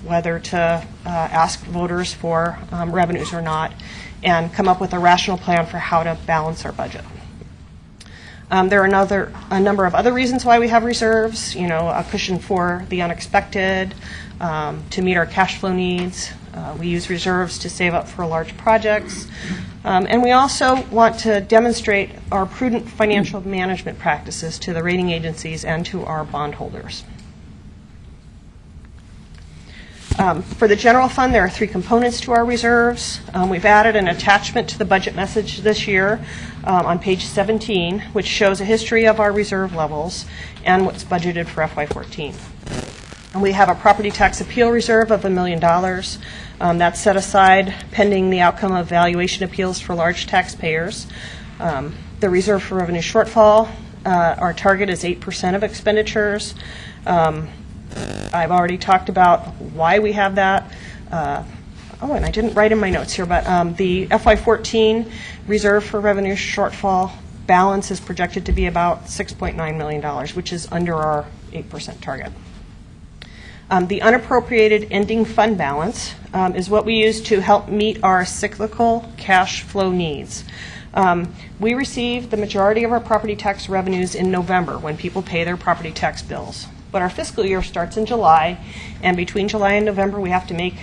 whether to ask voters for revenues or not, and come up with a rational plan for how to balance our budget. There are a number of other reasons why we have reserves, a cushion for the unexpected, to meet our cash flow needs. We use reserves to save up for large projects. And we also want to demonstrate our prudent financial management practices to the rating agencies and to our bondholders. For the general fund, there are 3 components to our reserves. We've added an attachment to the budget message this year on page 17, which shows a history of our reserve levels and what's budgeted for FY14. And we have a property tax appeal reserve of $1 million. That's set aside pending the outcome of valuation appeals for large taxpayers. The reserve for revenue shortfall, our target is 8% of expenditures. I've already talked about why we have that. And I didn't write in my notes here, but the FY14 reserve for revenue shortfall balance is projected to be about $6.9 million, which is under our 8% target. The unappropriated ending fund balance is what we use to help meet our cyclical cash flow needs. We receive the majority of our property tax revenues in November when people pay their property tax bills. But our fiscal year starts in July, and between July and November we have to make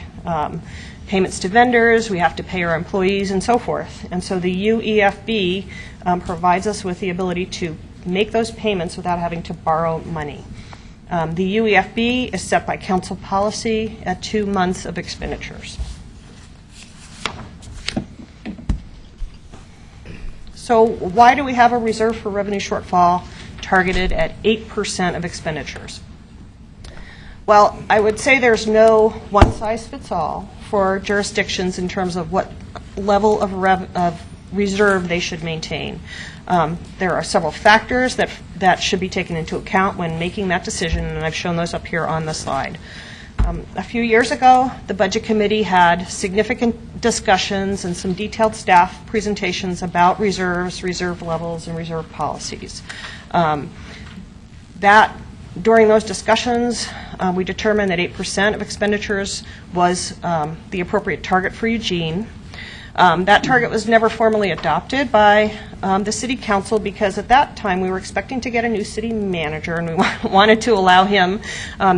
payments to vendors, we have to pay our employees, and so forth. And so the UEFB provides us with the ability to make those payments without having to borrow money. The UEFB is set by council policy at 2 months of expenditures. So why do we have a reserve for revenue shortfall targeted at 8% of expenditures? Well, I would say there's no one-size-fits-all for jurisdictions in terms of what level of reserve they should maintain. There are several factors that should be taken into account when making that decision, and I've shown those up here on the slide. A few years ago, the Budget Committee had significant discussions and some detailed staff presentations about reserves, reserve levels, and reserve policies. During those discussions, we determined that 8% of expenditures was the appropriate target for Eugene. That target was never formally adopted by the City Council because at that time we were expecting to get a new city manager, and we wanted to allow him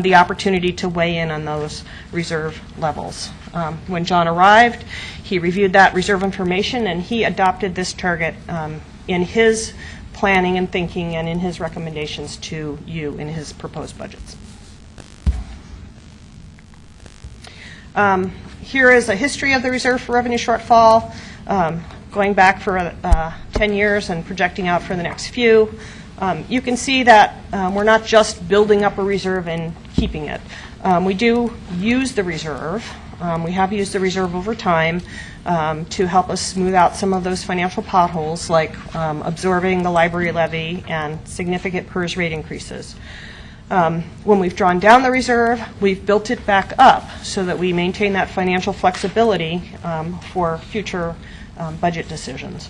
the opportunity to weigh in on those reserve levels. When John arrived, he reviewed that reserve information and he adopted this target in his planning and thinking and in his recommendations to you in his proposed budgets. Here is a history of the reserve for revenue shortfall, going back for 10 years and projecting out for the next few. You can see that we're not just building up a reserve and keeping it. We do use the reserve. We have used the reserve over time to help us smooth out some of those financial potholes, like absorbing the library levy and significant PERS rate increases. When we've drawn down the reserve, we've built it back up so that we maintain that financial flexibility for future budget decisions.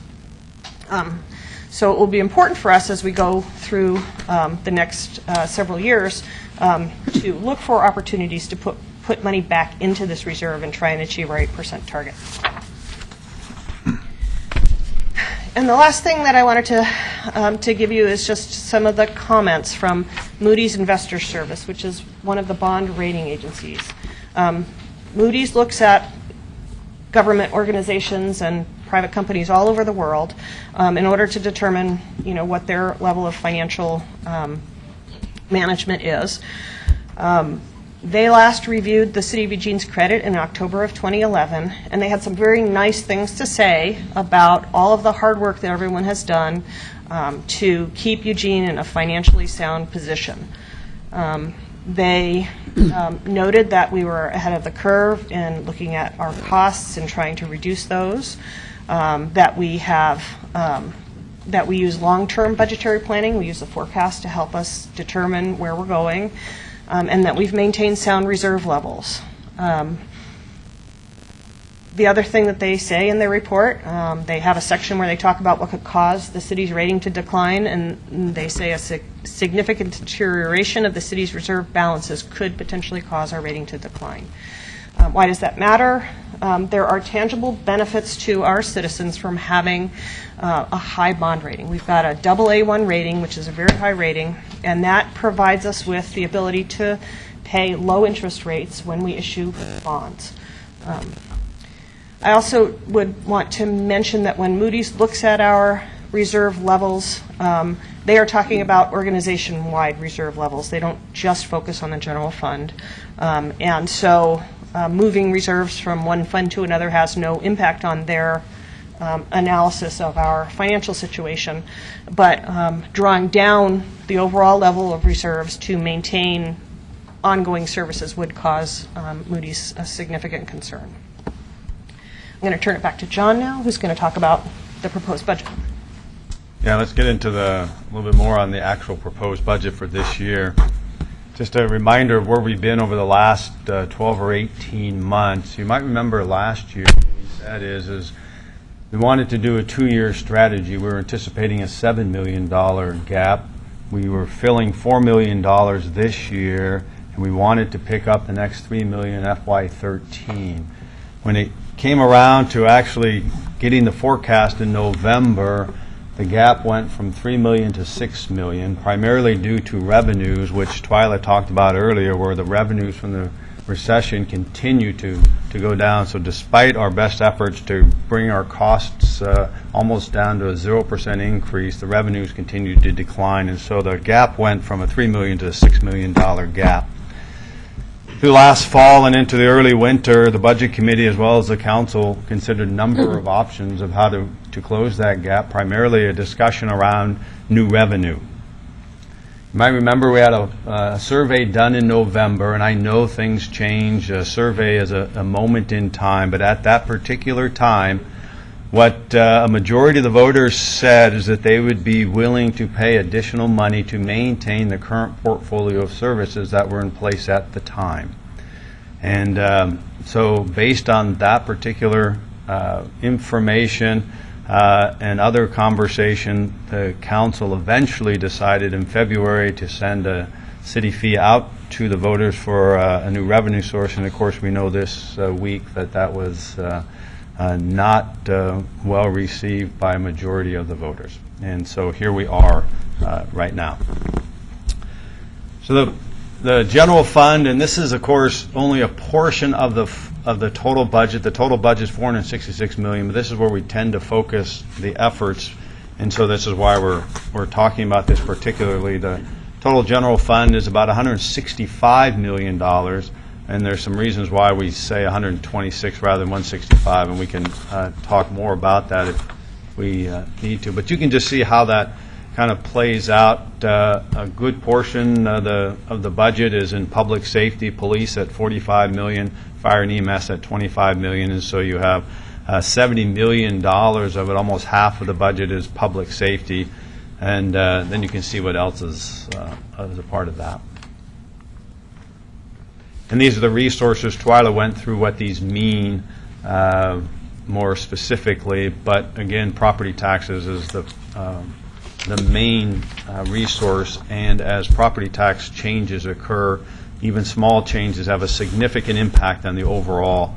So it will be important for us as we go through the next several years to look for opportunities to put money back into this reserve and try and achieve our 8% target. And the last thing that I wanted to give you is just some of the comments from Moody's Investor Service, which is one of the bond rating agencies. Moody's looks at government organizations and private companies all over the world in order to determine, what their level of financial management is. They last reviewed the City of Eugene's credit in October of 2011, and they had some very nice things to say about all of the hard work that everyone has done to keep Eugene in a financially sound position. They noted that we were ahead of the curve in looking at our costs and trying to reduce those, that we use long-term budgetary planning. We use the forecast to help us determine where we're going. And that we've maintained sound reserve levels. The other thing that they say in their report, they have a section where they talk about what could cause the city's rating to decline, and they say a significant deterioration of the city's reserve balances could potentially cause our rating to decline. Why does that matter? There are tangible benefits to our citizens from having a high bond rating. We've got a AA1 rating, which is a very high rating, and that provides us with the ability to pay low interest rates when we issue bonds. I also would want to mention that when Moody's looks at our reserve levels, they are talking about organization-wide reserve levels. They don't just focus on the general fund. And so moving reserves from one fund to another has no impact on their analysis of our financial situation, but drawing down the overall level of reserves to maintain ongoing services would cause Moody's a significant concern. I'm going to turn it back to John now, who's going to talk about the proposed budget. Yeah, let's get into a little bit more on the actual proposed budget for this year. Just a reminder of where we've been over the last 12 or 18 months. You might remember last year what we said is we wanted to do a 2-year strategy. We were anticipating a $7 million gap. We were filling $4 million this year, and we wanted to pick up the next $3 million FY13. When it came around to actually getting the forecast in November, the gap went from $3 million to $6 million, primarily due to revenues, which Twyla talked about earlier, where the revenues from the recession continue to go down. So despite our best efforts to bring our costs almost down to a 0% increase, the revenues continued to decline, and so the gap went from a $3 million to a $6 million gap. Through last fall and into the early winter, the Budget Committee as well as the Council considered a number of options of how to close that gap, primarily a discussion around new revenue. You might remember we had a survey done in November, and I know things change. A survey is a moment in time, but at that particular time, what a majority of the voters said is that they would be willing to pay additional money to maintain the current portfolio of services that were in place at the time. And so based on that particular information and other conversation, the council eventually decided in February to send a city fee out to the voters for a new revenue source. And of course, we know this week that was not well received by a majority of the voters. And so here we are right now. So the general fund, and this is of course only a portion of the total budget. The total budget is $466 million, but this is where we tend to focus the efforts, and so this is why we're talking about this particularly. The total general fund is about $165 million. And there's some reasons why we say 126 rather than 165, and we can talk more about that if we need to. But you can just see how that kind of plays out. A good portion of the budget is in public safety, police at $45 million, fire and EMS at $25 million, and so you have $70 million of it. Almost half of the budget is public safety, and then you can see what else is a part of that. And these are the resources. Twyla went through what these mean more specifically, but again, property taxes is the main resource, and as property tax changes occur, even small changes have a significant impact on the overall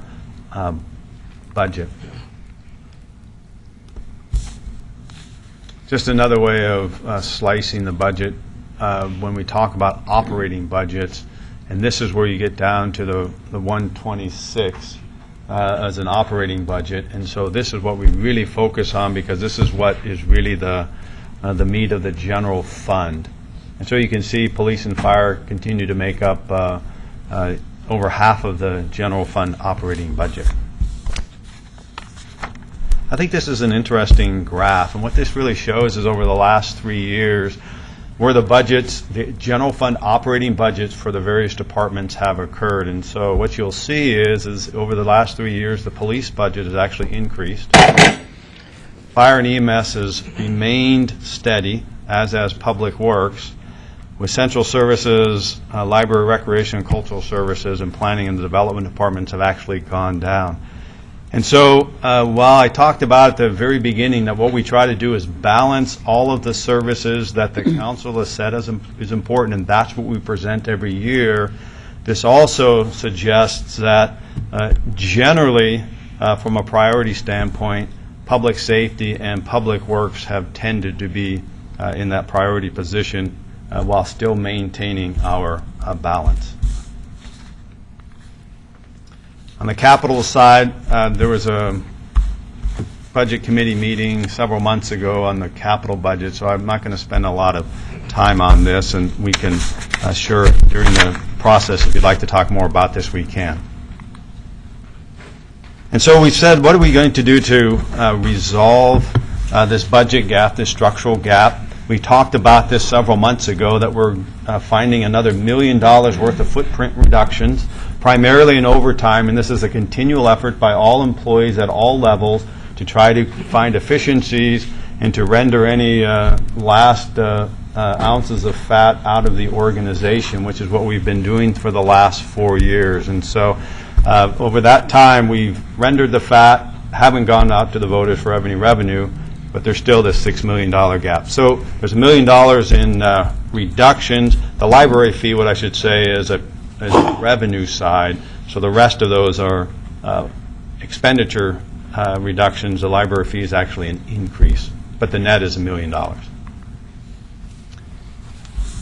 budget. Just another way of slicing the budget when we talk about operating budgets, and this is where you get down to the 126 as an operating budget, and so this is what we really focus on because this is what is really the meat of the general fund. And so you can see police and fire continue to make up over half of the general fund operating budget. I think this is an interesting graph, and what this really shows is over the last 3 years where the budgets, the general fund operating budgets for the various departments have occurred. And so what you'll see is over the last 3 years, the police budget has actually increased. Fire and EMS has remained steady, as has Public Works, with central services, library, recreation, and cultural services, and planning and the development departments have actually gone down. And so while I talked about at the very beginning that what we try to do is balance all of the services that the council has said is important, and that's what we present every year, this also suggests that generally, from a priority standpoint, public safety and public works have tended to be in that priority position while still maintaining our balance. On the capital side, there was a budget committee meeting several months ago on the capital budget, so I'm not going to spend a lot of time on this, and we can, sure, during the process, if you'd like to talk more about this, we can. And so we said, what are we going to do to resolve this budget gap, this structural gap? We talked about this several months ago, that we're finding another $1 million worth of footprint reductions, primarily in overtime, and this is a continual effort by all employees at all levels to try to find efficiencies and to render any last ounces of fat out of the organization, which is what we've been doing for the last 4 years. And so over that time, we've rendered the fat, haven't gone out to the voters for any revenue, but there's still this $6 million gap. So there's $1 million in reductions. The library fee, what I should say, is a revenue side. So the rest of those are expenditure reductions. The library fee is actually an increase, but the net is $1 million.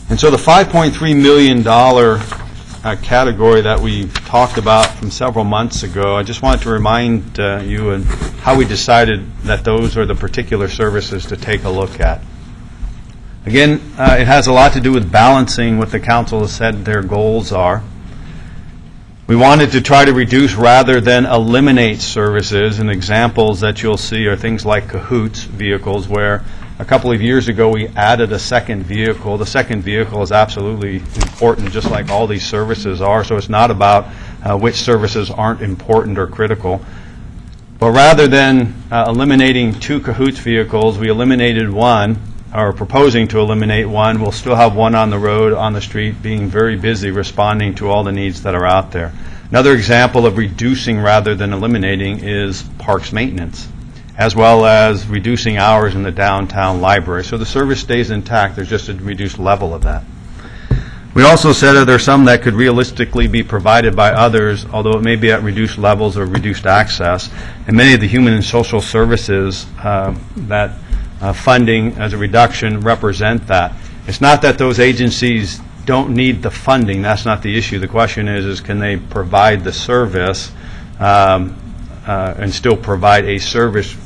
And so the $5.3 million category that we talked about from several months ago, I just wanted to remind you and how we decided that those are the particular services to take a look at. Again, it has a lot to do with balancing what the council has said their goals are. We wanted to try to reduce rather than eliminate services, and examples that you'll see are things like Cahoots vehicles, where a couple of years ago we added a second vehicle. The second vehicle is absolutely important, just like all these services are, so it's not about which services aren't important or critical. But rather than eliminating 2 Cahoots vehicles, we eliminated one, or proposing to eliminate one. We'll still have one on the road, on the street, being very busy responding to all the needs that are out there. Another example of reducing rather than eliminating is parks maintenance, as well as reducing hours in the downtown library. So the service stays intact, there's just a reduced level of that. We also said that there are some that could realistically be provided by others, although it may be at reduced levels or reduced access. And many of the human and social services that funding as a reduction represent that. It's not that those agencies don't need the funding. That's not the issue. The question is can they provide the service and still provide a service?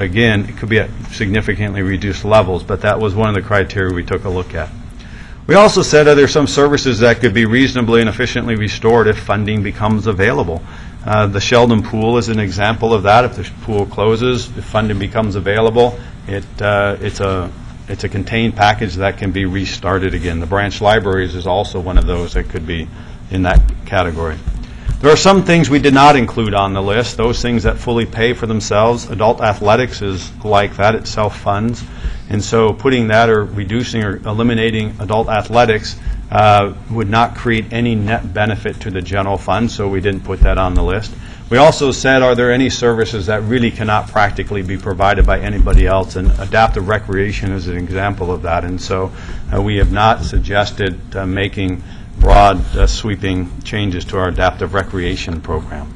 Again, it could be at significantly reduced levels, but that was one of the criteria we took a look at. We also said that there are some services that could be reasonably and efficiently restored if funding becomes available. The Sheldon Pool is an example of that. If the pool closes, if funding becomes available, it's a contained package that can be restarted again. The branch libraries is also one of those that could be in that category. There are some things we did not include on the list, those things that fully pay for themselves. Adult athletics is like that, it self-funds. And so putting that or reducing or eliminating adult athletics would not create any net benefit to the general fund, so we didn't put that on the list. We also said, are there any services that really cannot practically be provided by anybody else? And adaptive recreation is an example of that. And so we have not suggested making broad sweeping changes to our adaptive recreation program.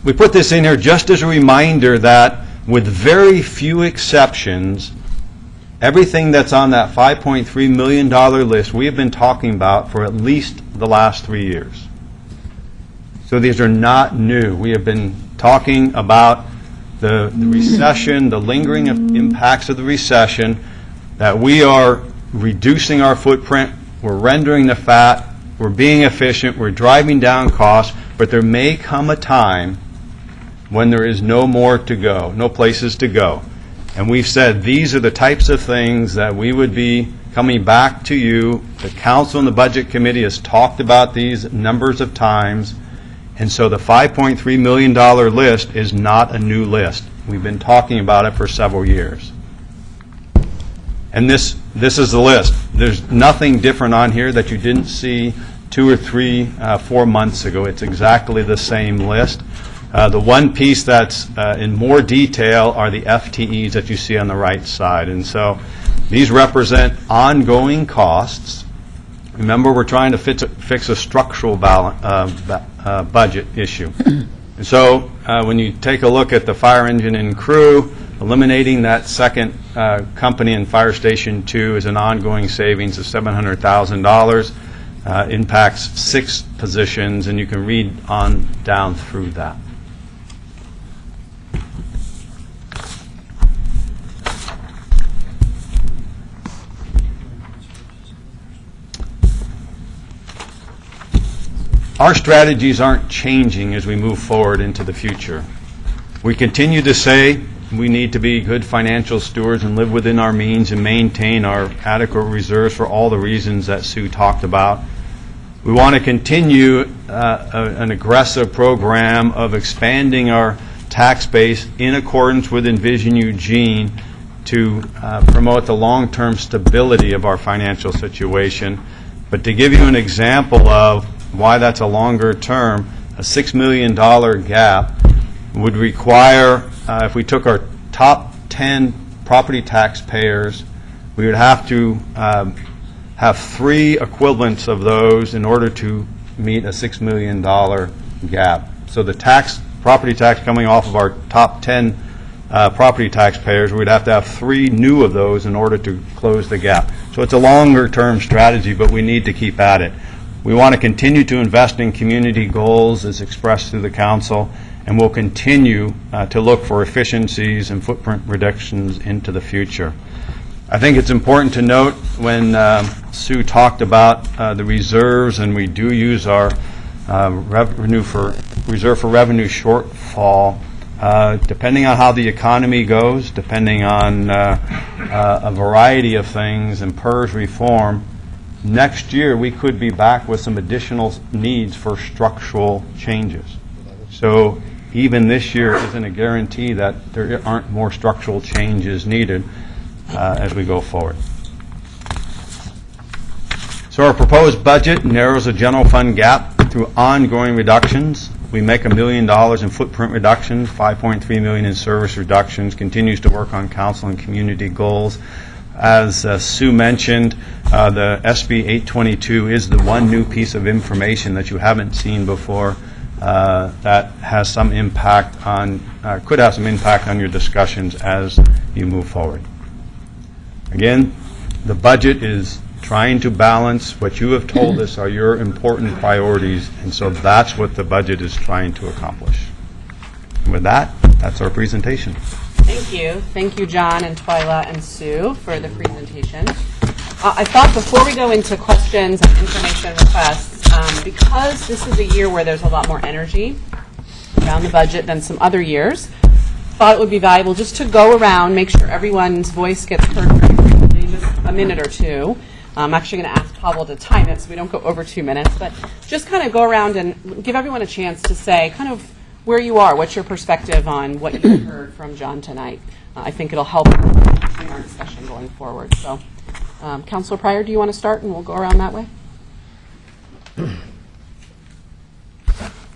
We put this in here just as a reminder that with very few exceptions, everything that's on that $5.3 million list we have been talking about for at least the last 3 years. So these are not new. We have been talking about the recession, the lingering impacts of the recession, that we are reducing our footprint, we're rendering the fat, we're being efficient, we're driving down costs, but there may come a time when there is no more to go, no places to go. And we've said these are the types of things that we would be coming back to you. The council and the budget committee has talked about these numbers of times. And so the $5.3 million list is not a new list. We've been talking about it for several years. And this is the list. There's nothing different on here that you didn't see 2 or 3, 4 months ago. It's exactly the same list. The one piece that's in more detail are the FTEs that you see on the right side. And so these represent ongoing costs. Remember, we're trying to fix a structural budget issue. And so when you take a look at the fire engine and crew, eliminating that second company in Fire Station 2 is an ongoing savings of $700,000. Impacts 6 positions, and you can read on down through that. Our strategies aren't changing as we move forward into the future. We continue to say we need to be good financial stewards and live within our means and maintain our adequate reserves for all the reasons that Sue talked about. We want to continue an aggressive program of expanding our tax base in accordance with Envision Eugene to promote the long-term stability of our financial situation. But to give you an example of why that's a longer term, a $6 million gap would require, if we took our top 10 property taxpayers, we would have to have 3 equivalents of those in order to meet a $6 million gap. So the property tax coming off of our top 10 property taxpayers, we'd have to have 3 new of those in order to close the gap. So it's a longer term strategy, but we need to keep at it. We want to continue to invest in community goals as expressed through the council, and we'll continue to look for efficiencies and footprint reductions into the future. I think it's important to note when Sue talked about the reserves, and we do use our reserve for revenue shortfall, depending on how the economy goes, depending on a variety of things and PERS reform, next year we could be back with some additional needs for structural changes. So even this year isn't a guarantee that there aren't more structural changes needed as we go forward. So our proposed budget narrows the general fund gap through ongoing reductions. We make $1 million in footprint reductions, $5.3 million in service reductions, continues to work on council and community goals. As Sue mentioned, the SB 822 is the one new piece of information that you haven't seen before that has some impact on, could have some impact on your discussions as you move forward. Again, the budget is trying to balance what you have told us are your important priorities, and so that's what the budget is trying to accomplish. And with that, that's our presentation. Thank you. Thank you, John and Twyla and Sue, for the presentation. I thought before we go into questions and information requests, because this is a year where there's a lot more energy around the budget than some other years, thought it would be valuable just to go around, make sure everyone's voice gets heard very briefly, just a minute or two. I'm actually going to ask Pavel to time it so we don't go over 2 minutes, but just kind of go around and give everyone a chance to say kind of where you are, what's your perspective on what you heard from John tonight. I think it'll help in our discussion going forward. So Councilor Pryor, do you want to start, and we'll go around that way?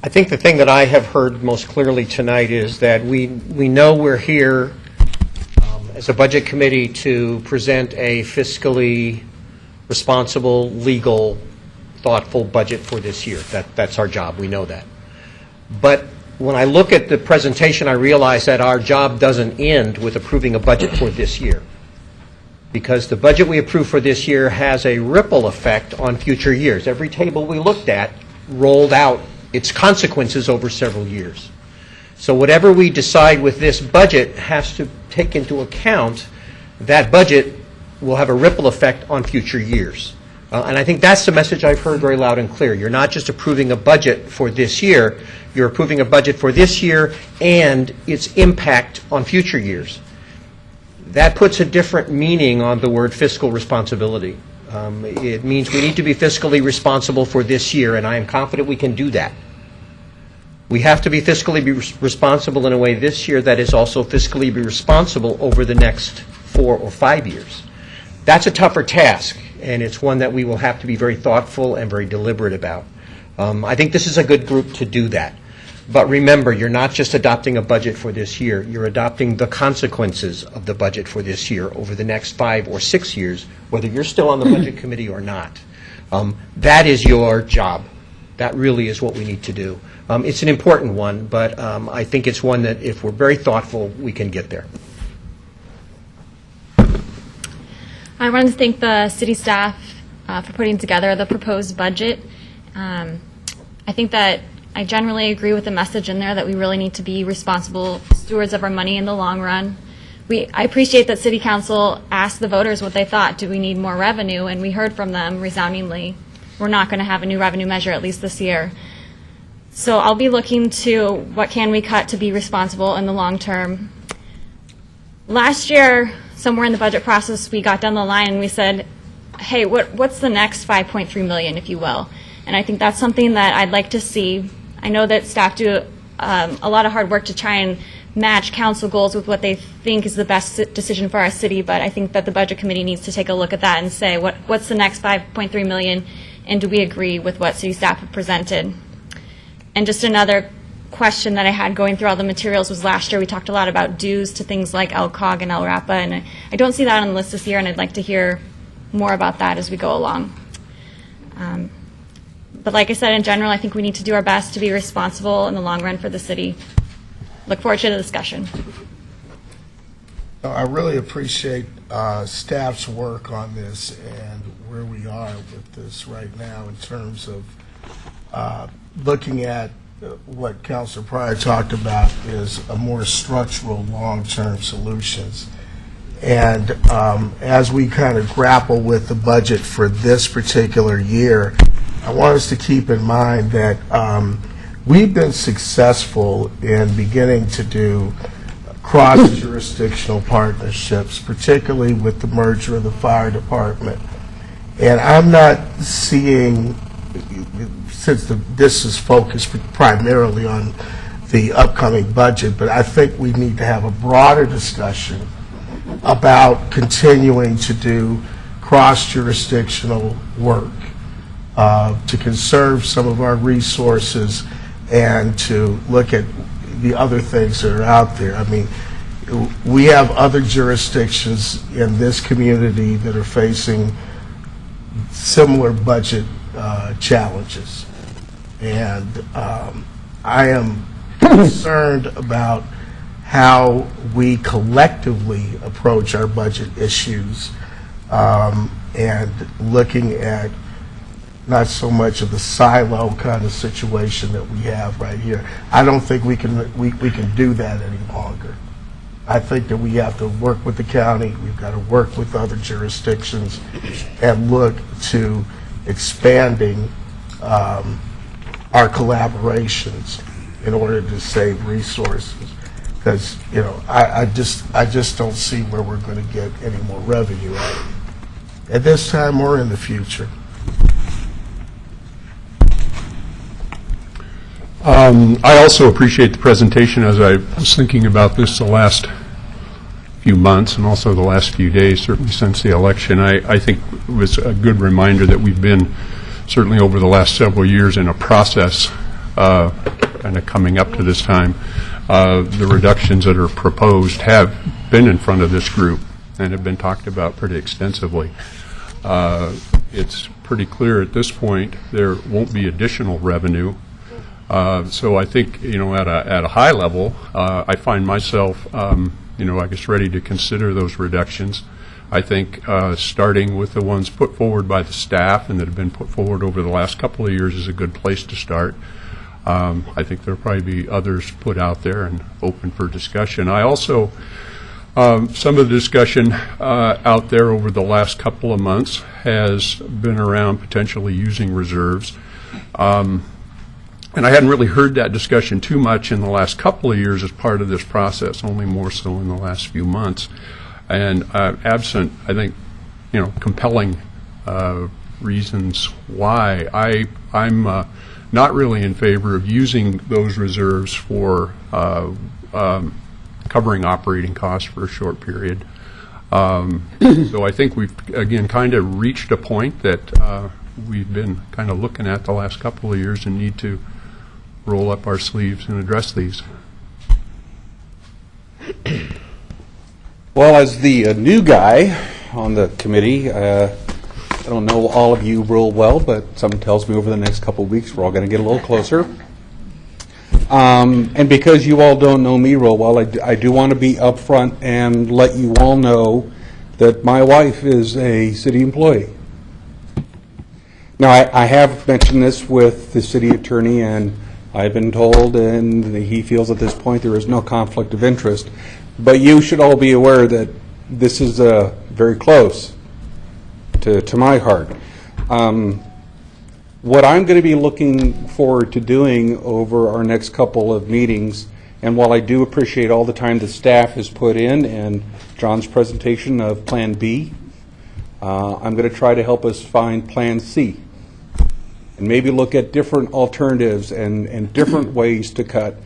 I think the thing that I have heard most clearly tonight is that we know we're here as a budget committee to present a fiscally responsible, legal, thoughtful budget for this year. That's our job. We know that. But when I look at the presentation, I realize that our job doesn't end with approving a budget for this year, because the budget we approve for this year has a ripple effect on future years. Every table we looked at rolled out its consequences over several years. So whatever we decide with this budget has to take into account that budget will have a ripple effect on future years. And I think that's the message I've heard very loud and clear. You're not just approving a budget for this year, you're approving a budget for this year and its impact on future years. That puts a different meaning on the word fiscal responsibility. It means we need to be fiscally responsible for this year, and I am confident we can do that. We have to be fiscally responsible in a way this year that is also fiscally responsible over the next 4 or 5 years. That's a tougher task, and it's one that we will have to be very thoughtful and very deliberate about. I think this is a good group to do that. But remember, you're not just adopting a budget for this year, you're adopting the consequences of the budget for this year over the next 5 or 6 years, whether you're still on the budget committee or not. That is your job. That really is what we need to do. It's an important one, but I think it's one that if we're very thoughtful, we can get there. I wanted to thank the city staff for putting together the proposed budget. I think that I generally agree with the message in there that we really need to be responsible stewards of our money in the long run. I appreciate that City Council asked the voters what they thought. Do we need more revenue? And we heard from them resoundingly, we're not going to have a new revenue measure, at least this year. So I'll be looking to what can we cut to be responsible in the long term. Last year, somewhere in the budget process, we got down the line and we said, hey, what's the next 5.3 million, if you will? And I think that's something that I'd like to see. I know that staff do a lot of hard work to try and match council goals with what they think is the best decision for our city, but I think that the budget committee needs to take a look at that and say, what's the next 5.3 million, and do we agree with what city staff have presented? And just another question that I had going through all the materials was last year we talked a lot about dues to things like LCOG and LRAPA, and I don't see that on the list this year, and I'd like to hear more about that as we go along. But like I said, in general, I think we need to do our best to be responsible in the long run for the city. Look forward to the discussion. I really appreciate staff's work on this and where we are with this right now in terms of looking at what Councilor Pryor talked about is a more structural long-term solutions. And as we kind of grapple with the budget for this particular year, I want us to keep in mind that we've been successful in beginning to do cross-jurisdictional partnerships, particularly with the merger of the fire department. And I'm not seeing, since this is focused primarily on the upcoming budget, but I think we need to have a broader discussion about continuing to do cross-jurisdictional work to conserve some of our resources and to look at the other things that are out there. I mean, we have other jurisdictions in this community that are facing similar budget challenges. And I am concerned about how we collectively approach our budget issues and looking at not so much of the silo kind of situation that we have right here. I don't think we can do that any longer. I think that we have to work with the county, we've got to work with other jurisdictions and look to expanding our collaborations in order to save resources. Because, you know, I just don't see where we're going to get any more revenue at this time or in the future. I also appreciate the presentation. As I was thinking about this the last few months and also the last few days, certainly since the election, I think it was a good reminder that we've been, certainly over the last several years, in a process kind of coming up to this time. The reductions that are proposed have been in front of this group and have been talked about pretty extensively. It's pretty clear at this point there won't be additional revenue. So I think, at a high level, I find myself, I guess, ready to consider those reductions. I think starting with the ones put forward by the staff and that have been put forward over the last couple of years is a good place to start. I think there'll probably be others put out there and open for discussion. I also, some of the discussion out there over the last couple of months has been around potentially using reserves. And I hadn't really heard that discussion too much in the last couple of years as part of this process, only more so in the last few months. And absent, I think, compelling reasons why, I'm not really in favor of using those reserves for covering operating costs for a short period. So I think we've, again, kind of reached a point that we've been kind of looking at the last couple of years and need to roll up our sleeves and address these. Well, as the new guy on the committee, I don't know all of you real well, but something tells me over the next couple of weeks we're all going to get a little closer. And because you all don't know me real well, I do want to be upfront and let you all know that my wife is a city employee. Now, I have mentioned this with the city attorney, and I've been told, and he feels at this point there is no conflict of interest. But you should all be aware that this is very close to my heart. What I'm going to be looking forward to doing over our next couple of meetings, and while I do appreciate all the time the staff has put in and John's presentation of Plan B, I'm going to try to help us find Plan C and maybe look at different alternatives and different ways to cut.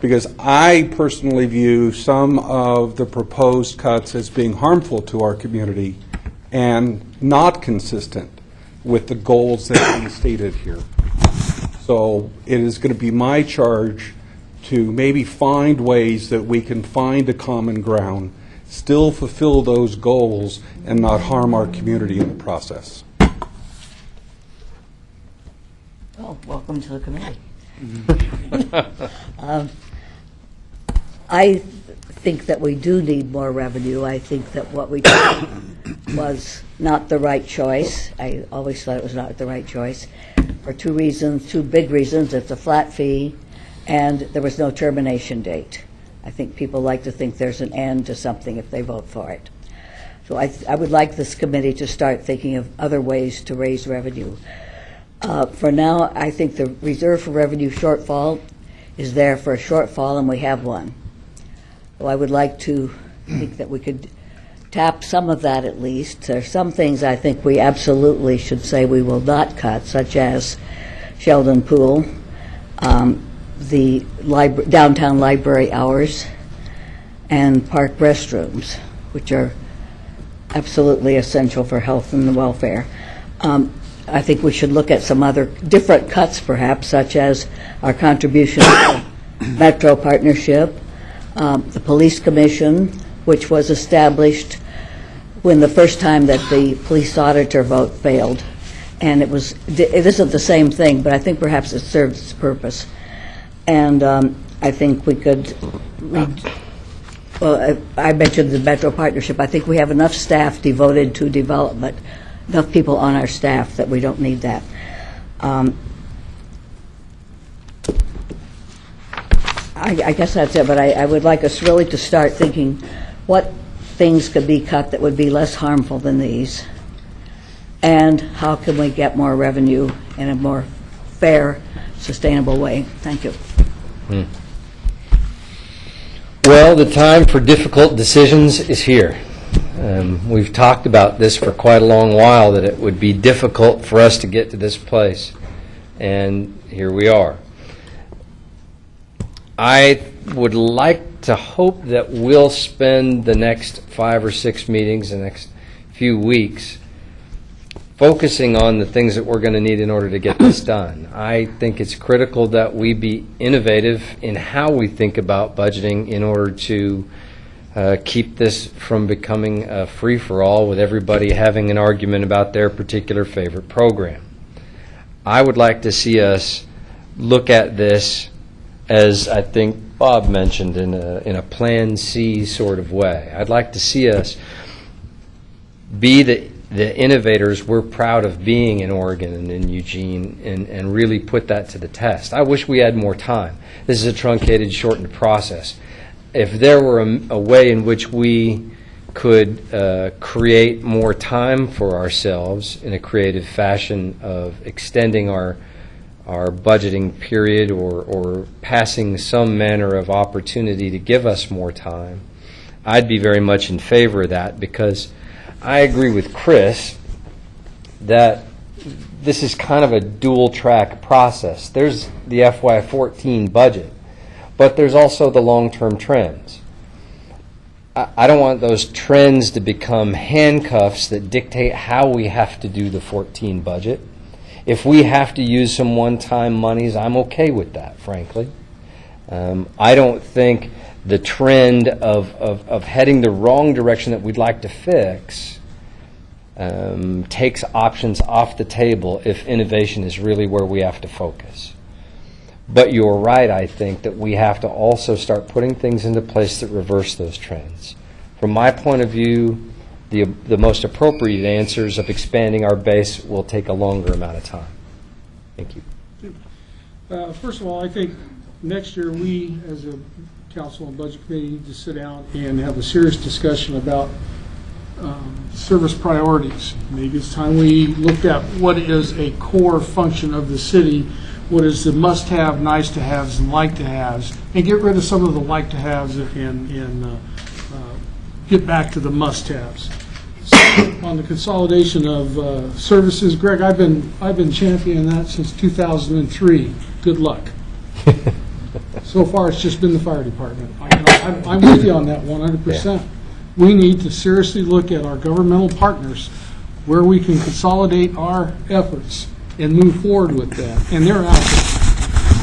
Because I personally view some of the proposed cuts as being harmful to our community and not consistent with the goals that are being stated here. So it is going to be my charge to maybe find ways that we can find a common ground, still fulfill those goals, and not harm our community in the process. Well, welcome to the committee. I think that we do need more revenue. I think that what we did was not the right choice. I always thought it was not the right choice for two reasons, two big reasons. It's a flat fee, and there was no termination date. I think people like to think there's an end to something if they vote for it. So I would like this committee to start thinking of other ways to raise revenue. For now, I think the reserve for revenue shortfall is there for a shortfall, and we have one. So I would like to think that we could tap some of that at least. There are some things I think we absolutely should say we will not cut, such as Sheldon Pool, the downtown library hours, and park restrooms, which are absolutely essential for health and welfare. I think we should look at some other different cuts, perhaps, such as our contribution to the Metro Partnership, the Police Commission, which was established when the first time that the police auditor vote failed. And it isn't the same thing, but I think perhaps it serves its purpose. And I think we could, I mentioned the Metro Partnership. I think we have enough staff devoted to development, enough people on our staff that we don't need that. I guess that's it, but I would like us really to start thinking what things could be cut that would be less harmful than these, and how can we get more revenue in a more fair, sustainable way. Thank you. Well, the time for difficult decisions is here. We've talked about this for quite a long while, that it would be difficult for us to get to this place, and here we are. I would like to hope that we'll spend the next 5 or 6 meetings, the next few weeks, focusing on the things that we're going to need in order to get this done. I think it's critical that we be innovative in how we think about budgeting in order to keep this from becoming a free-for-all with everybody having an argument about their particular favorite program. I would like to see us look at this, as I think Bob mentioned, in a Plan C sort of way. I'd like to see us be the innovators we're proud of being in Oregon and in Eugene, and really put that to the test. I wish we had more time. This is a truncated, shortened process. If there were a way in which we could create more time for ourselves in a creative fashion of extending our budgeting period or passing some manner of opportunity to give us more time, I'd be very much in favor of that, because I agree with Chris that this is kind of a dual-track process. There's the FY14 budget, but there's also the long-term trends. I don't want those trends to become handcuffs that dictate how we have to do the 14 budget. If we have to use some one-time monies, I'm okay with that, frankly. I don't think the trend of heading the wrong direction that we'd like to fix takes options off the table if innovation is really where we have to focus. But you're right, I think, that we have to also start putting things into place that reverse those trends. From my point of view, the most appropriate answers of expanding our base will take a longer amount of time. Thank you. First of all, I think next year we, as a council and budget committee, need to sit down and have a serious discussion about service priorities. Maybe it's time we looked at what is a core function of the city, what is the must-have, nice-to-haves, and like-to-haves, and get rid of some of the like-to-haves and get back to the must-haves. So, on the consolidation of services, Greg, I've been championing that since 2003. Good luck. So far, it's just been the fire department. I'm with you on that 100%. Yeah. We need to seriously look at our governmental partners where we can consolidate our efforts and move forward with that. And they're out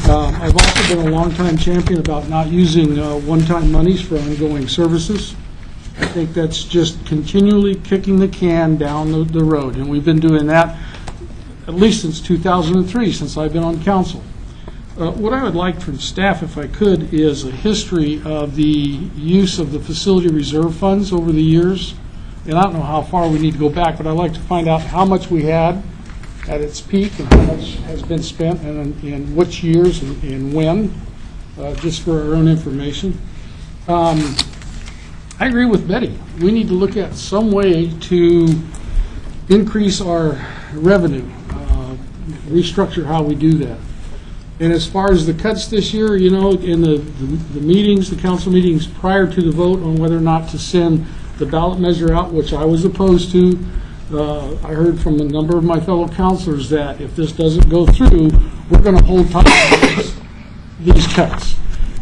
there. I've also been a long-time champion about not using one-time monies for ongoing services. I think that's just continually kicking the can down the road. And we've been doing that at least since 2003, since I've been on council. What I would like from staff, if I could, is a history of the use of the facility reserve funds over the years. And I don't know how far we need to go back, but I'd like to find out how much we had at its peak and how much has been spent and in which years and when, just for our own information. I agree with Betty. We need to look at some way to increase our revenue, restructure how we do that. And as far as the cuts this year, you know, in the meetings, the council meetings prior to the vote on whether or not to send the ballot measure out, which I was opposed to, I heard from a number of my fellow councilors that if this doesn't go through, we're going to hold tight to these cuts.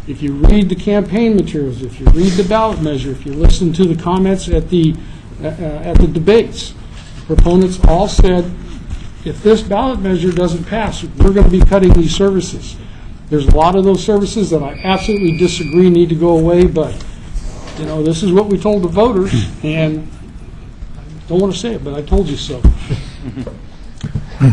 If you read the campaign materials, if you read the ballot measure, if you listen to the comments at the debates, proponents all said, if this ballot measure doesn't pass, we're going to be cutting these services. There's a lot of those services that I absolutely disagree need to go away, but, you know, this is what we told the voters, and I don't want to say it, but I told you so.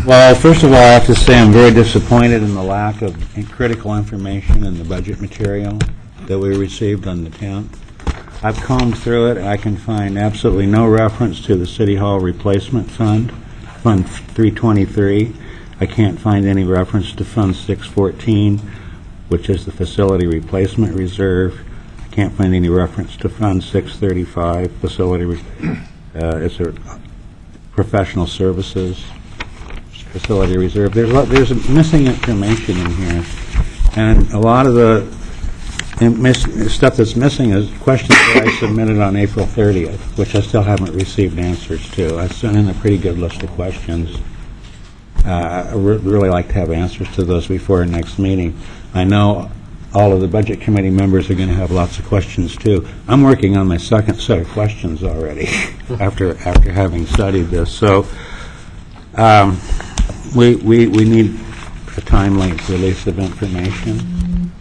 Well, first of all, I have to say I'm very disappointed in the lack of critical information in the budget material that we received on the 10th. I've combed through it, and I can find absolutely no reference to the City Hall Replacement Fund, Fund 323. I can't find any reference to Fund 614, which is the Facility Replacement Reserve. I can't find any reference to Fund 635, Facility it's a Professional Services Facility Reserve. There's missing information in here, and a lot of the stuff that's missing is questions that I submitted on April 30th, which I still haven't received answers to. I sent in a pretty good list of questions. I really like to have answers to those before our next meeting. I know all of the Budget Committee members are going to have lots of questions, too. I'm working on my second set of questions already after having studied this. So we need a timely release of information.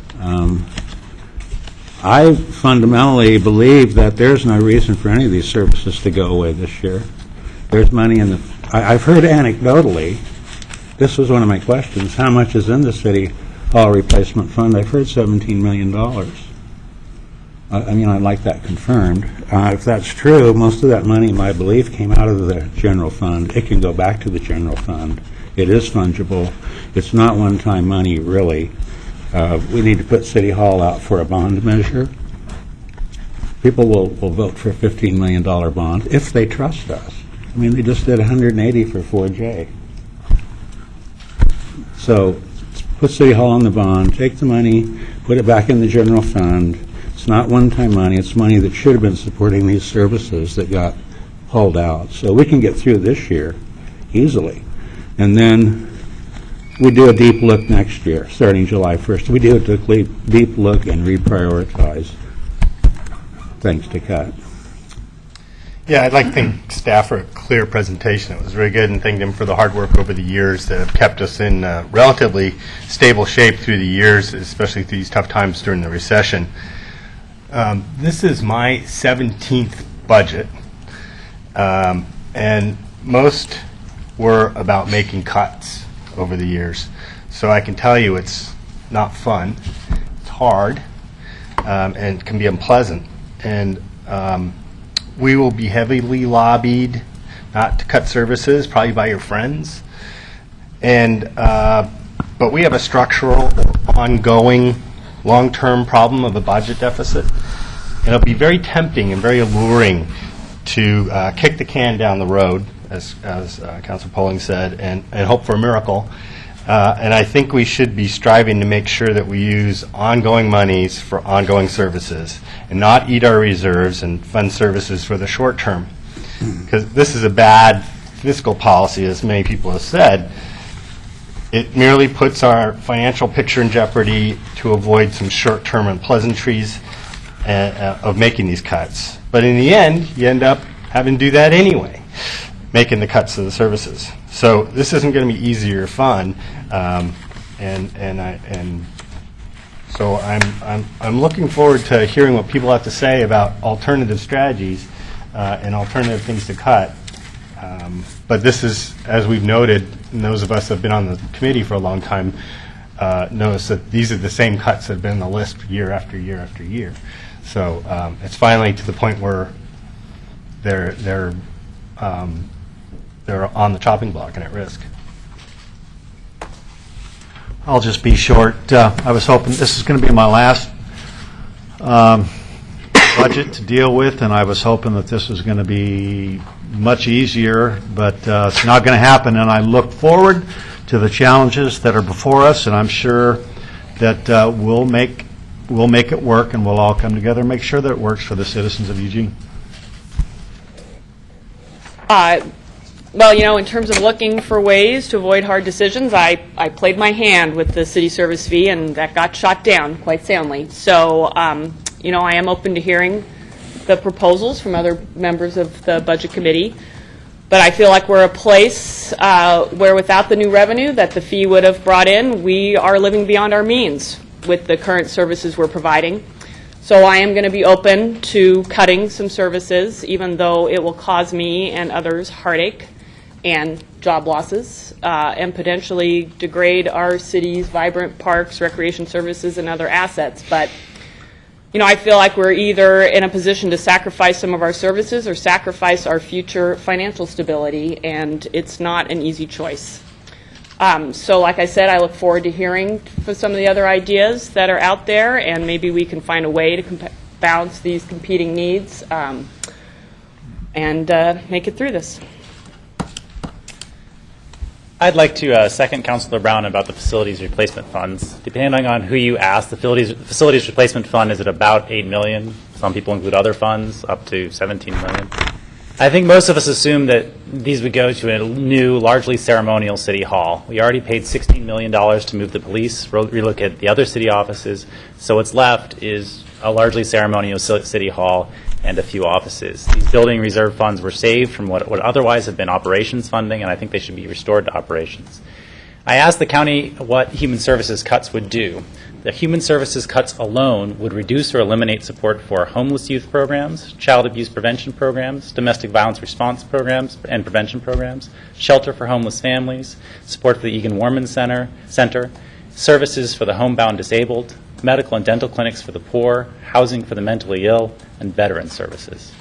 I fundamentally believe that there's no reason for any of these services to go away this year. There's money in the... I've heard anecdotally, this was one of my questions, how much is in the City Hall Replacement Fund? I've heard $17 million. I'd like that confirmed. If that's true, most of that money, I believe, came out of the general fund. It can go back to the general fund. It is fungible. It's not one-time money, really. We need to put City Hall out for a bond measure. People will vote for a $15 million bond if they trust us. I mean, they just did 180 for 4J. So put City Hall on the bond, take the money, put it back in the general fund. It's not one-time money. It's money that should have been supporting these services that got hauled out. So we can get through this year easily. And then we do a deep look next year, starting July 1st. We do a deep look and reprioritize things to cut. Yeah, I'd like to thank staff for a clear presentation. It was very good, and thank them for the hard work over the years that have kept us in relatively stable shape through the years, especially through these tough times during the recession. This is my 17th budget, and most were about making cuts over the years. So I can tell you it's not fun, it's hard, and can be unpleasant. And we will be heavily lobbied not to cut services, probably by your friends. And but we have a structural, ongoing, long-term problem of a budget deficit. And it'll be very tempting and very alluring to kick the can down the road, as Councilor Polling said, and hope for a miracle. And I think we should be striving to make sure that we use ongoing monies for ongoing services and not eat our reserves and fund services for the short term. Because this is a bad fiscal policy, as many people have said. It merely puts our financial picture in jeopardy to avoid some short-term unpleasantries of making these cuts. But in the end, you end up having to do that anyway, making the cuts to the services. So this isn't going to be easy or fun, so I'm looking forward to hearing what people have to say about alternative strategies and alternative things to cut. But this is, as we've noted, and those of us that have been on the committee for a long time notice that these are the same cuts that have been on the list year after year after year. So it's finally to the point where they're on the chopping block and at risk. I'll just be short. I was hoping this is going to be my last budget to deal with, and I was hoping that this was going to be much easier, but it's not going to happen, and I look forward to the challenges that are before us, and I'm sure that we'll make it work, and we'll all come together and make sure that it works for the citizens of Eugene. Well, you know, in terms of looking for ways to avoid hard decisions, I played my hand with the city service fee, and that got shot down quite soundly. So, you know, I am open to hearing the proposals from other members of the Budget Committee. But I feel like we're a place where without the new revenue that the fee would have brought in, we are living beyond our means with the current services we're providing. So I am going to be open to cutting some services, even though it will cause me and others heartache and job losses, and potentially degrade our city's vibrant parks, recreation services, and other assets. But, you know, I feel like we're either in a position to sacrifice some of our services or sacrifice our future financial stability, and it's not an easy choice. So like I said, I look forward to hearing for some of the other ideas that are out there, and maybe we can find a way to balance these competing needs and make it through this. I'd like to second Councilor Brown about the facilities replacement funds. Depending on who you ask, the facilities replacement fund is at about $8 million. Some people include other funds, up to $17 million. I think most of us assume that these would go to a new, largely ceremonial city hall. We already paid $16 million to move the police, relocate the other city offices, so what's left is a largely ceremonial city hall and a few offices. These building reserve funds were saved from what would otherwise have been operations funding, and I think they should be restored to operations. I asked the county what human services cuts would do. The human services cuts alone would reduce or eliminate support for homeless youth programs, child abuse prevention programs, domestic violence response programs and prevention programs, shelter for homeless families, support for the Egan Warman Center, services for the homebound disabled, medical and dental clinics for the poor, housing for the mentally ill, and veteran services.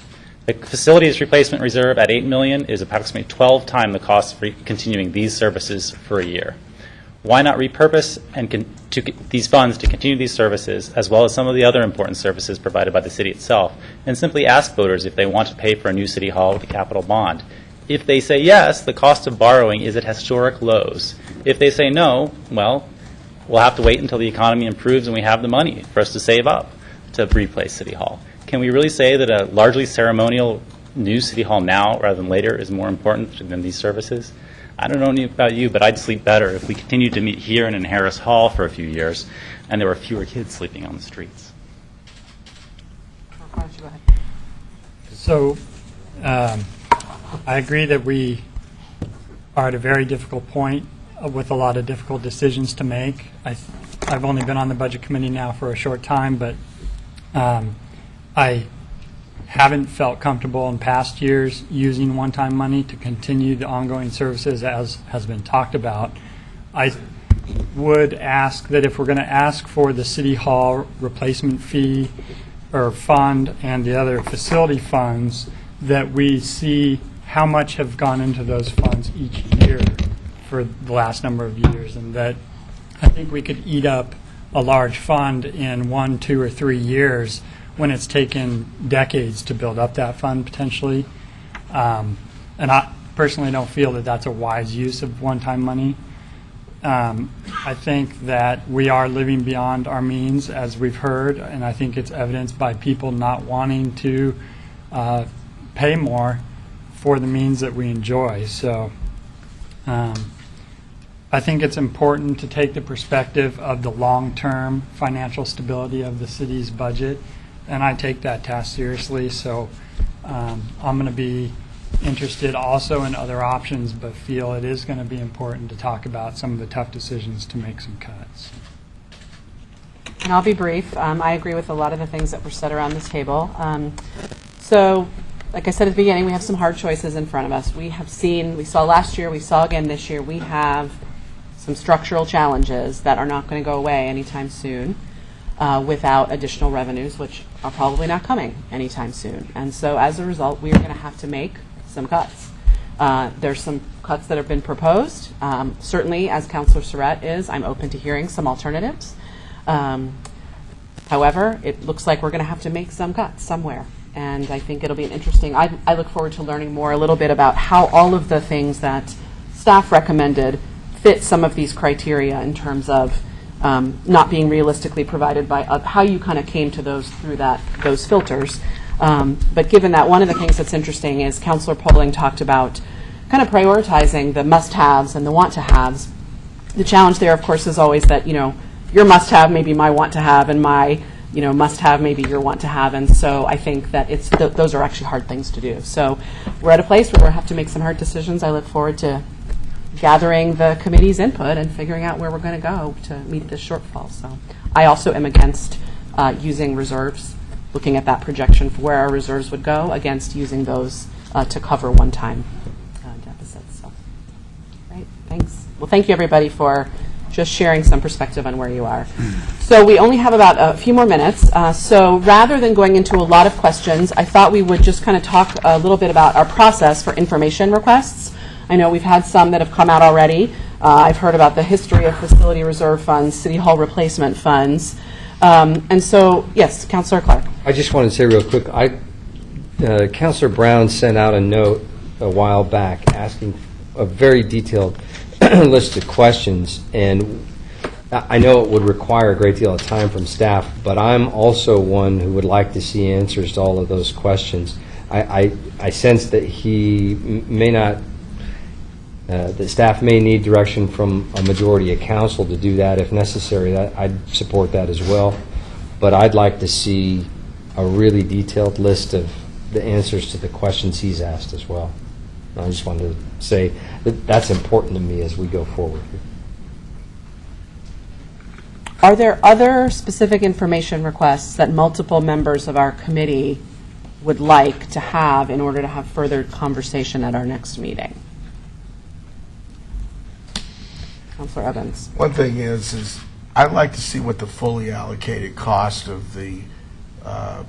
The facilities replacement reserve at $8 million is approximately 12 times the cost for continuing these services for a year. Why not repurpose these funds to continue these services, as well as some of the other important services provided by the city itself, and simply ask voters if they want to pay for a new city hall with a capital bond? If they say yes, the cost of borrowing is at historic lows. If they say no, well, we'll have to wait until the economy improves and we have the money for us to save up to replace City Hall. Can we really say that a largely ceremonial new City Hall now rather than later is more important than these services? I don't know about you, but I'd sleep better if we continued to meet here and in Harris Hall for a few years and there were fewer kids sleeping on the streets. Why don't you go ahead? So I agree that we are at a very difficult point with a lot of difficult decisions to make. I've only been on the Budget Committee now for a short time, but I haven't felt comfortable in past years using one-time money to continue the ongoing services as has been talked about. I would ask that if we're going to ask for the City Hall replacement fee or fund and the other facility funds, that we see how much have gone into those funds each year for the last number of years, and that I think we could eat up a large fund in 1, 2, or 3 years when it's taken decades to build up that fund potentially. And I personally don't feel that that's a wise use of one-time money. I think that we are living beyond our means, as we've heard, and I think it's evidenced by people not wanting to pay more for the means that we enjoy. So I think it's important to take the perspective of the long-term financial stability of the city's budget, and I take that task seriously. So I'm going to be interested also in other options, but feel it is going to be important to talk about some of the tough decisions to make some cuts. And I'll be brief. I agree with a lot of the things that were said around this table. So, like I said at the beginning, we have some hard choices in front of us. We saw last year, we saw again this year, we have some structural challenges that are not going to go away anytime soon without additional revenues, which are probably not coming anytime soon. And so as a result, we are going to have to make some cuts. There's some cuts that have been proposed. Certainly, as Councilor Surratt is, I'm open to hearing some alternatives. However, it looks like we're going to have to make some cuts somewhere. And I think it'll be an interesting, I look forward to learning more a little bit about how all of the things that staff recommended fit some of these criteria in terms of not being realistically provided by how you kind of came to those through those filters. But given that, one of the things that's interesting is Councilor Poling talked about kind of prioritizing the must-haves and the want-to-haves. The challenge there, of course, is always that, your must-have may be my want-to-have, and my must-have maybe your want-to-have. And so I think that those are actually hard things to do. So we're at a place where we'll have to make some hard decisions. I look forward to gathering the committee's input and figuring out where we're going to go to meet this shortfall. So I also am against using reserves, looking at that projection for where our reserves would go, against using those to cover one-time deficits. So, right, thanks. Well, thank you, everybody, for just sharing some perspective on where you are. So we only have about a few more minutes. So rather than going into a lot of questions, I thought we would just kind of talk a little bit about our process for information requests. I know we've had some that have come out already. I've heard about the history of facility reserve funds, City Hall replacement funds. And so, yes, Councilor Clark. I just wanted to say real quick, Councilor Brown sent out a note a while back asking a very detailed list of questions, and I know it would require a great deal of time from staff, but I'm also one who would like to see answers to all of those questions. I sense that he may not, the staff may need direction from a majority of council to do that if necessary. I'd support that as well. But I'd like to see a really detailed list of the answers to the questions he's asked as well. I just wanted to say that that's important to me as we go forward. Are there other specific information requests that multiple members of our committee would like to have in order to have further conversation at our next meeting? Councilor Evans. One thing is I'd like to see what the fully allocated cost of the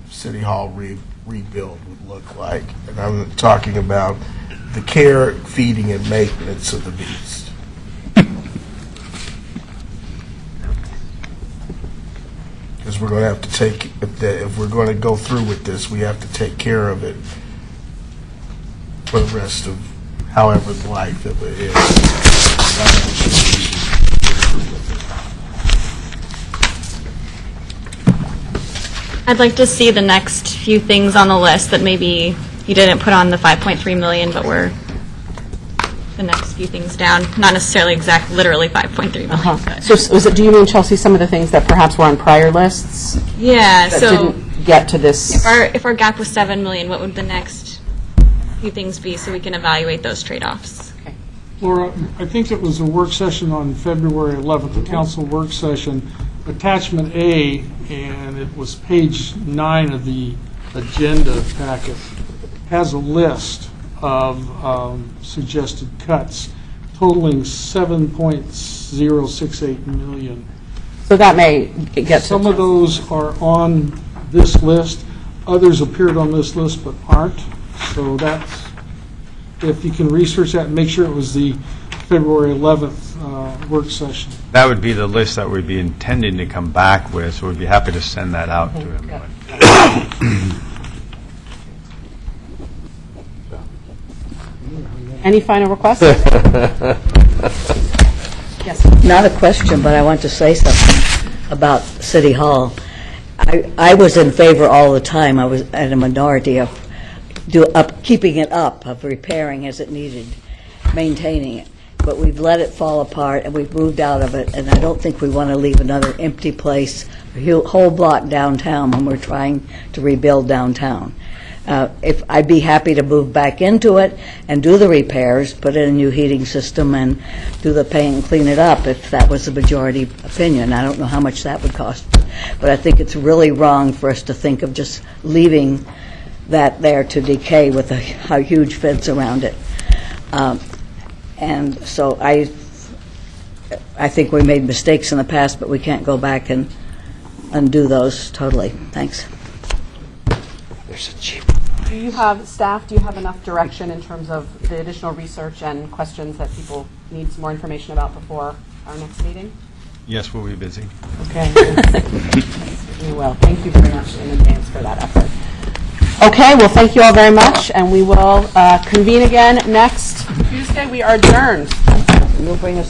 City Hall rebuild would look like. And I'm talking about the care, feeding, and maintenance of the beast. Because we're going to have to take, if we're going to go through with this, we have to take care of it for the rest of however the life of it is. I'd like to see the next few things on the list that maybe you didn't put on the 5.3 million, but were the next few things down. Not necessarily literally 5.3 million. But. So do you mean, Chelsea, some of the things that perhaps were on prior lists? Yeah, that so didn't get to this? If our gap was 7 million, what would the next few things be so we can evaluate those trade-offs? Okay. Laura, I think it was a work session on February 11th, the council work session, attachment A, and it was page 9 of the agenda packet, has a list of suggested cuts totaling $7.068 million. So that may get some of those are on this list. Others appeared on this list but aren't. So that's, if you can research that and make sure it was the February 11th work session. That would be the list that we'd be intending to come back with, so we'd be happy to send that out to everyone. Any final requests? Yes. Not a question, but I want to say something about City Hall. I was in favor all the time. I was at a minority of keeping it up, of repairing as it needed, maintaining it. But we've let it fall apart, and we've moved out of it, and I don't think we want to leave another empty place, a whole block downtown when we're trying to rebuild downtown. If I'd be happy to move back into it and do the repairs, put in a new heating system, and do the paint and clean it up if that was the majority opinion. I don't know how much that would cost, but I think it's really wrong for us to think of just leaving that there to decay with a huge fence around it. And so I think we made mistakes in the past, but we can't go back and undo those totally. Thanks. There's a cheap. Do you have enough direction in terms of the additional research and questions that people need some more information about before our next meeting? Yes, we'll be busy. Okay. We will. Thank you very much in advance for that effort. Okay, well, thank you all very much, and we will convene again next Tuesday. We are adjourned. You'll bring us